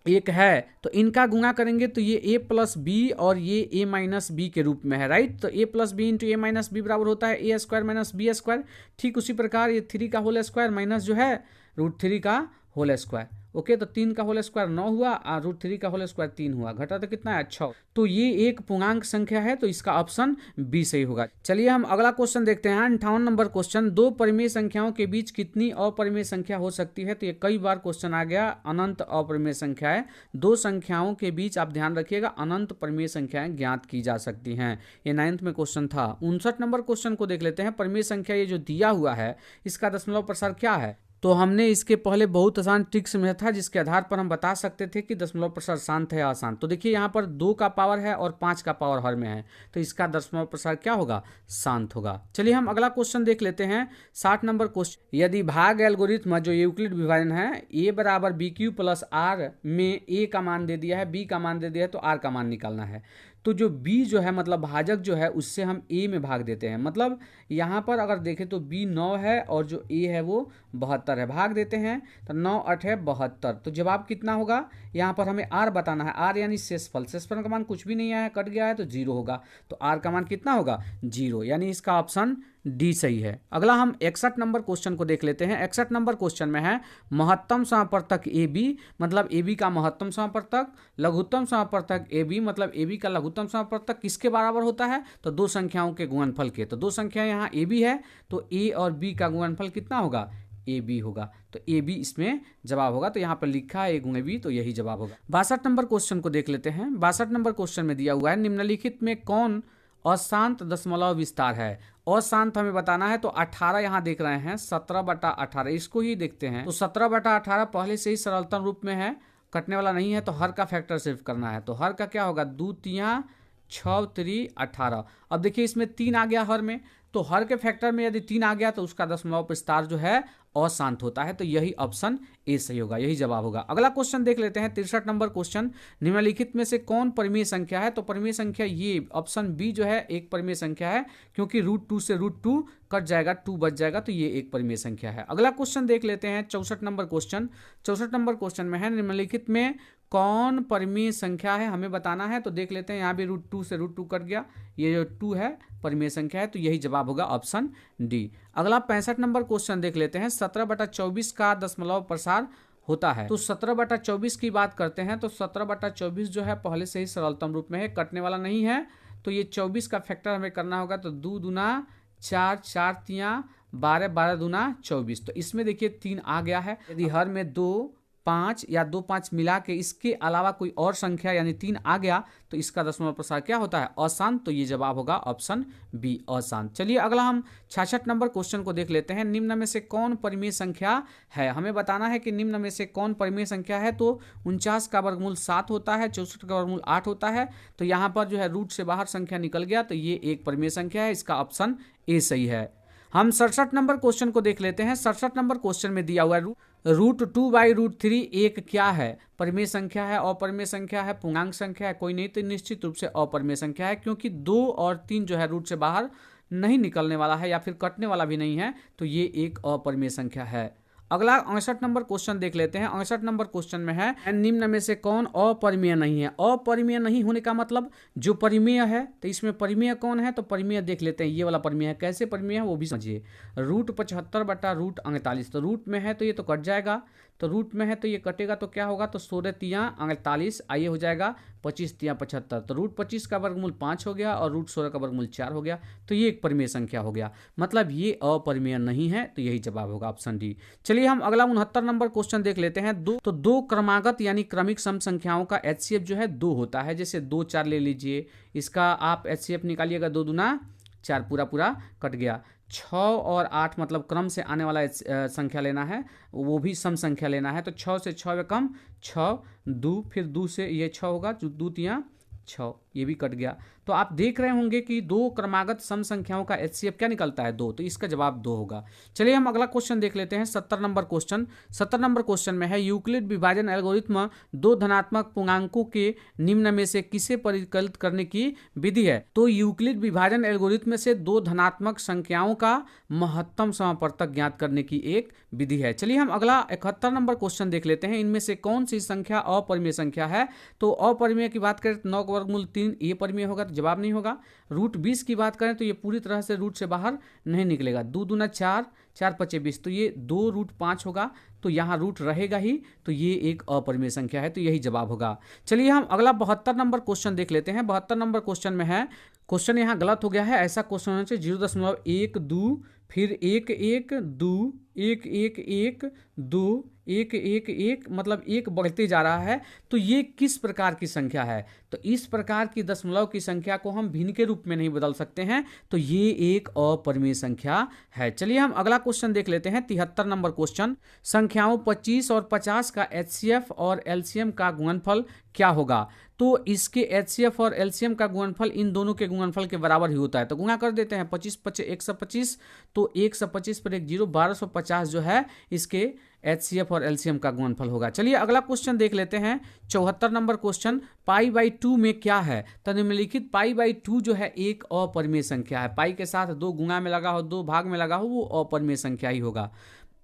एक है, तो इनका गुणा करेंगे तो ये a + b और ये a - b के रूप में है, राइट। तो a + b × a - b बराबर होता है a² - b²। ठीक उसी प्रकार ये 3 का होल स्क्वायर माइनस जो है √3 का होल स्क्वायर। ओके, तो 3 का होल स्क्वायर 9 हुआ और √3 का होल स्क्वायर 3 हुआ, घटा तो कितना है? 6। तो ये एक पूर्णांक संख्या है, तो इसका ऑप्शन बी सही होगा। चलिए हम अगला क्वेश्चन देखते हैं, 58 नंबर क्वेश्चन। दो परिमेय संख्याओं के बीच कितनी अपरिमेय संख्या हो सकती है? तो ये कई बार क्वेश्चन आ गया, अनंत अपरिमेय संख्या है। दो संख्याओं के बीच आप ध्यान रखिएगा अनंत परिमेय संख्याएं ज्ञात की जा सकती हैं। ये 9th में क्वेश्चन था। 59 नंबर क्वेश्चन को देख लेते हैं। परिमेय संख्या ये जो दिया हुआ है इसका दशमलव प्रसार क्या है? तो हमने इसके पहले बहुत आसान ट्रिक्स में था, जिसके आधार पर हम बता सकते थे कि दशमलव प्रसार शांत है या अशांत। तो देखिए यहाँ पर 2 का पावर है और 5 का पावर हर में है, तो इसका दशमलव प्रसार क्या होगा? शांत होगा। चलिए हम अगला क्वेश्चन देख लेते हैं, 60 नंबर क्वेश्चन। यदि भाग एल्गोरिथम जो यूक्लिड विभाजन है a = bq + r में a का मान दे दिया है, b का मान दे दिया है, तो r का मान निकालना है। तो जो b जो है मतलब भाजक जो है उससे हम a में भाग देते हैं। मतलब यहाँ पर अगर देखें तो b 9 है और जो a है वो 72 है, भाग देते हैं तो 9 8 है 72। तो जवाब कितना होगा? यहाँ पर हमें r बताना है, r यानी शेषफल। शेषफल का मान कुछ भी नहीं आया, कट गया है तो 0 होगा, तो r का मान कितना होगा? 0, यानी इसका ऑप्शन डी सही है। अगला हम 61 नंबर क्वेश्चन को देख लेते हैं। 61 नंबर क्वेश्चन में है, महत्तम समापर्तक AB मतलब AB का महत्तम समापर्तक, लघुत्तम समापर्तक AB मतलब AB का लघुत्तम समापर्तक किसके बराबर होता है? तो दो संख्याओं के गुणनफल के। तो दो संख्या यहाँ AB है, तो A और B का गुणनफल कितना होगा? AB होगा, तो AB इसमें जवाब होगा। तो यहाँ पर लिखा है A × B, तो यही जवाब होगा। 62 नंबर क्वेश्चन को देख लेते हैं। 62 नंबर क्वेश्चन में दिया हुआ है, निम्नलिखित में कौन अशांत दशमलव विस्तार है? अशांत हमें बताना है, तो 18 यहाँ देख रहे हैं, 17/18, इसको ही देखते हैं। तो 17/18 पहले से ही सरलतम रूप में है, कटने वाला नहीं है, तो हर का फैक्टर सिर्फ करना है। तो हर का क्या होगा? 2 3 6 3 18। अब देखिए इसमें 3 आ गया हर में, तो हर के फैक्टर में यदि 3 आ गया तो उसका दशमलव विस्तार जो है अशांत होता है, तो यही ऑप्शन ए सही होगा, यही जवाब होगा। अगला क्वेश्चन देख लेते हैं, 63 नंबर क्वेश्चन। निम्नलिखित में से कौन परिमेय संख्या है? तो परिमेय संख्या ये ऑप्शन बी जो है एक परिमेय संख्या है, क्योंकि √2 से √2 कट जाएगा, 2 बच जाएगा, तो ये एक परिमेय संख्या है। अगला क्वेश्चन देख लेते हैं, 64 नंबर क्वेश्चन। 64 नंबर क्वेश्चन में है, निम्नलिखित में कौन परिमेय संख्या है हमें बताना है। तो देख लेते हैं, यहाँ भी √2 से √2 कट गया, ये जो 2 है परिमेय संख्या है, तो यही जवाब होगा ऑप्शन डी। अगला 65 नंबर क्वेश्चन देख लेते हैं। 17/24 का दशमलव प्रसार होता है। तो 17/24 की बात करते हैं तो 17/24 जो है पहले से ही सरलतम रूप में है, कटने वाला नहीं है। तो ये 24 का फैक्टर हमें करना होगा, तो 2 दूना 4, 4 तियाँ 12, 12 दूना 24। तो इसमें देखिए 3 आ गया है। यदि हर में 2, 5 या 2, 5 मिला के इसके अलावा कोई और संख्या यानी 3 आ गया तो इसका दशमलव प्रसार क्या होता है, अशांत। तो ये जवाब होगा ऑप्शन बी, अशांत। चलिए अगला हम 66 नंबर क्वेश्चन को देख लेते हैं। निम्न में से कौन परिमेय संख्या है, हमें बताना है कि निम्न में से कौन परिमेय संख्या है। तो 49 का वर्गमूल 7 होता है, 64 का वर्गमूल 8 होता है। तो यहाँ पर जो है रूट से बाहर संख्या निकल गया, तो ये एक परिमेय संख्या है, इसका ऑप्शन ए सही है। हम 67 नंबर क्वेश्चन को देख लेते हैं। 67 नंबर क्वेश्चन में दिया हुआ है √2/√3 एक क्या है, परिमेय संख्या है, अपरिमेय संख्या है, पूर्णांक संख्या है, कोई नहीं। तो निश्चित रूप से अपरिमेय संख्या है, क्योंकि 2 और 3 जो है रूट से बाहर नहीं निकलने वाला है या फिर कटने वाला भी नहीं है, तो ये एक अपरिमेय संख्या है। अगला 68 नंबर क्वेश्चन देख लेते हैं। 68 नंबर क्वेश्चन में है निम्न में से कौन अपरिमेय नहीं है। अपरिमेय नहीं होने का मतलब जो परिमेय है, तो इसमें परिमेय कौन है, तो परिमेय देख लेते हैं। ये वाला परिमेय है, कैसे परिमेय है वो भी समझिए। √75/√48, तो रूट में है तो ये तो कट जाएगा, तो रूट में है तो ये कटेगा, तो क्या होगा, तो 16 तियाँ 48, आइए हो जाएगा 25 तियाँ 75। तो √25 का वर्गमूल 5 हो गया और √16 का वर्गमूल 4 हो गया, तो ये एक परिमेय संख्या हो गया, मतलब ये अपरिमेय नहीं है, तो यही जवाब होगा ऑप्शन डी। चलिए हम अगला 69 नंबर क्वेश्चन देख लेते हैं। दो क्रमागत यानी क्रमिक सम संख्याओं का HCF जो है 2 होता है। जैसे 2, 4 ले लीजिए, इसका आप HCF निकालिएगा, 2 दूना 4, पूरा कट गया। 6 और 8 मतलब क्रम से आने वाला संख्या लेना है, वो भी सम संख्या लेना है। तो 6 से 6 में कम 6, 2 फिर 2 से ये 6 होगा, 2 तियाँ 6, ये भी कट गया। तो आप देख रहे होंगे कि 2 क्रमागत सम संख्याओं का HCF क्या निकलता है, 2। तो इसका जवाब 2 होगा। चलिए हम अगला क्वेश्चन देख लेते हैं। 70 नंबर क्वेश्चन। 70 नंबर क्वेश्चन में है यूक्लिड विभाजन एल्गोरिथ्म 2 धनात्मक पूर्णांकों के निम्न में से किसे परिकलित करने की विधि है। तो यूक्लिड विभाजन एल्गोरिथ्म में से 2 धनात्मक संख्याओं का महत्तम समापवर्तक ज्ञात करने की एक विधि है। चलिए हम अगला 71 नंबर क्वेश्चन देख लेते हैं। इनमें से कौन सी संख्या अपरिमेय संख्या है। तो अपरिमेय की बात करें तो 9 का वर्गमूल 3 ये परिमेय होगा, तो जवाब नहीं होगा। √20 की बात करें तो ये पूरी तरह से रूट से बाहर नहीं निकलेगा। 2 दूना 4, 4 5 20, तो ये 2√5 होगा, तो यहाँ रूट रहेगा ही, तो ये एक अपरिमेय संख्या है, तो यही जवाब होगा। चलिए हम अगला 72 नंबर क्वेश्चन देख लेते हैं। 72 नंबर क्वेश्चन में है, क्वेश्चन यहाँ गलत हो गया है, ऐसा क्वेश्चन होना चाहिए 0.12 फिर 1 1 2 1 1 1 2 1 1 1, मतलब 1 बढ़ते जा रहा है। तो ये किस प्रकार की संख्या है, तो इस प्रकार की दशमलव की संख्या को हम भिन्न के रूप में नहीं बदल सकते हैं, तो ये एक अपरिमेय संख्या है। चलिए हम अगला क्वेश्चन देख लेते हैं। 73 नंबर क्वेश्चन। संख्याओं 25 और 50 का HCF और LCM का गुणनफल क्या होगा। तो इसके HCF और LCM का गुणनफल इन दोनों के गुणनफल के बराबर ही होता है, तो गुणा कर देते हैं। 25 25 125, तो 125 पर 1 0, 1250 जो है इसके HCF और LCM का गुणनफल होगा। चलिए अगला क्वेश्चन देख लेते हैं। 74 नंबर क्वेश्चन। π/2 में क्या है, तो निम्नलिखित π/2 जो है एक अपरिमेय संख्या है। पाई के साथ 2 गुणा में लगा हो, 2 भाग में लगा हो, वो अपरिमेय संख्या ही होगा।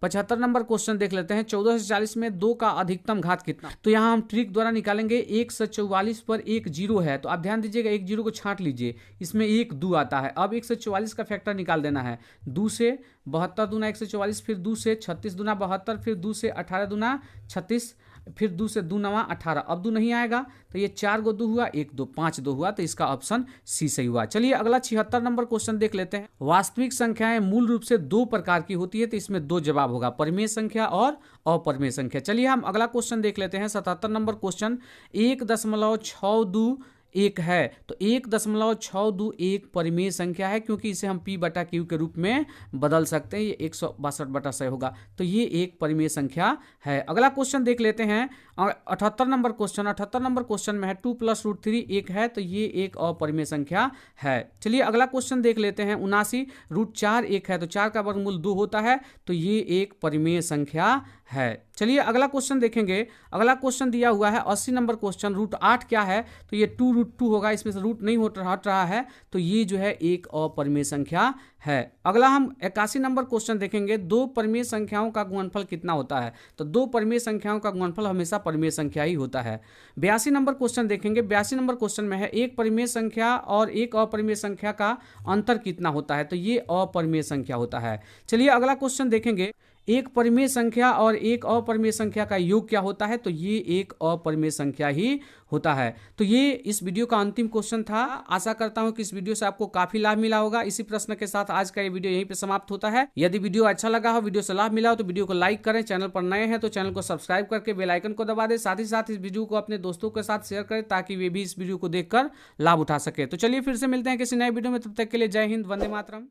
75 नंबर क्वेश्चन देख लेते हैं। 14 से 40 में 2 का अधिकतम घात कितना। तो यहाँ हम ट्रिक द्वारा निकालेंगे। 1 से 44 पर 1 0 है, तो आप ध्यान दीजिएगा 1 0 को छांट लीजिए, इसमें 1 2 आता है। अब 1 से 44 का फैक्टर निकाल देना है। 2 से 72 दूना 1 से 44, फिर 2 से 36 दूना 72, फिर 2 से 18 दूना 36, फिर 2 से 2 9 18। अब 2 नहीं आएगा, तो ये 4 गो 2 हुआ, 1 2 5 2 हुआ, तो इसका ऑप्शन सी सही हुआ। चलिए अगला 76 नंबर क्वेश्चन देख लेते हैं। वास्तविक संख्याएं मूल रूप से 2 प्रकार की होती है, तो इसमें 2 जवाब होगा, परिमेय संख्या और अपरिमेय संख्या। चलिए हम अगला क्वेश्चन देख लेते हैं। 77 नंबर क्वेश्चन। 1.62 1 है, तो 1.62 एक परिमेय संख्या है, क्योंकि इसे हम P/Q के रूप में बदल सकते हैं। ये 162/100 होगा, तो ये एक परिमेय संख्या है। अगला क्वेश्चन देख लेते हैं। 78 नंबर क्वेश्चन। 78 नंबर क्वेश्चन में है 2 + √3 1 है, तो ये एक अपरिमेय संख्या है। चलिए अगला क्वेश्चन देख लेते हैं। 79 √4 1 है, तो 4 का वर्गमूल 2 होता है, तो ये एक परिमेय संख्या है। चलिए अगला क्वेश्चन देखेंगे। अगला क्वेश्चन दिया हुआ है 80 नंबर क्वेश्चन। √8 क्या है, तो ये 2 √2 होगा, इसमें से रूट नहीं हट रहा है, तो ये जो है एक अपरिमेय संख्या है। अगला हम 81 नंबर क्वेश्चन देखेंगे, दो परिमेय संख्याओं का गुणनफल कितना होता है। तो दो परिमेय संख्याओं का गुणनफल हमेशा परिमेय संख्या ही होता है। 82 नंबर क्वेश्चन देखेंगे, 82 नंबर क्वेश्चन में है एक परिमेय संख्या और एक अपरिमेय संख्या का अंतर कितना होता है। तो ये अपरिमेय संख्या होता है। चलिए अगला क्वेश्चन देखेंगे, एक परिमेय संख्या और एक अपरिमेय संख्या का योग क्या होता है। तो ये एक अपरिमेय संख्या ही होता है। तो ये इस वीडियो का अंतिम क्वेश्चन था। आशा करता हूं कि इस वीडियो से आपको काफी लाभ मिला होगा। इसी प्रश्न के साथ आज का ये वीडियो यहीं पे समाप्त होता है। यदि वीडियो अच्छा लगा हो, वीडियो से लाभ मिला हो, तो वीडियो को लाइक करें। चैनल पर नए हैं तो चैनल को सब्सक्राइब करके बेल आइकन को दबा दें। साथ ही साथ इस वीडियो को अपने दोस्तों के साथ शेयर करें ताकि वे भी इस वीडियो को देखकर लाभ उठा सके। तो चलिए फिर से मिलते हैं किसी नए वीडियो में, तब तक के लिए जय हिंद, वंदे मातरम।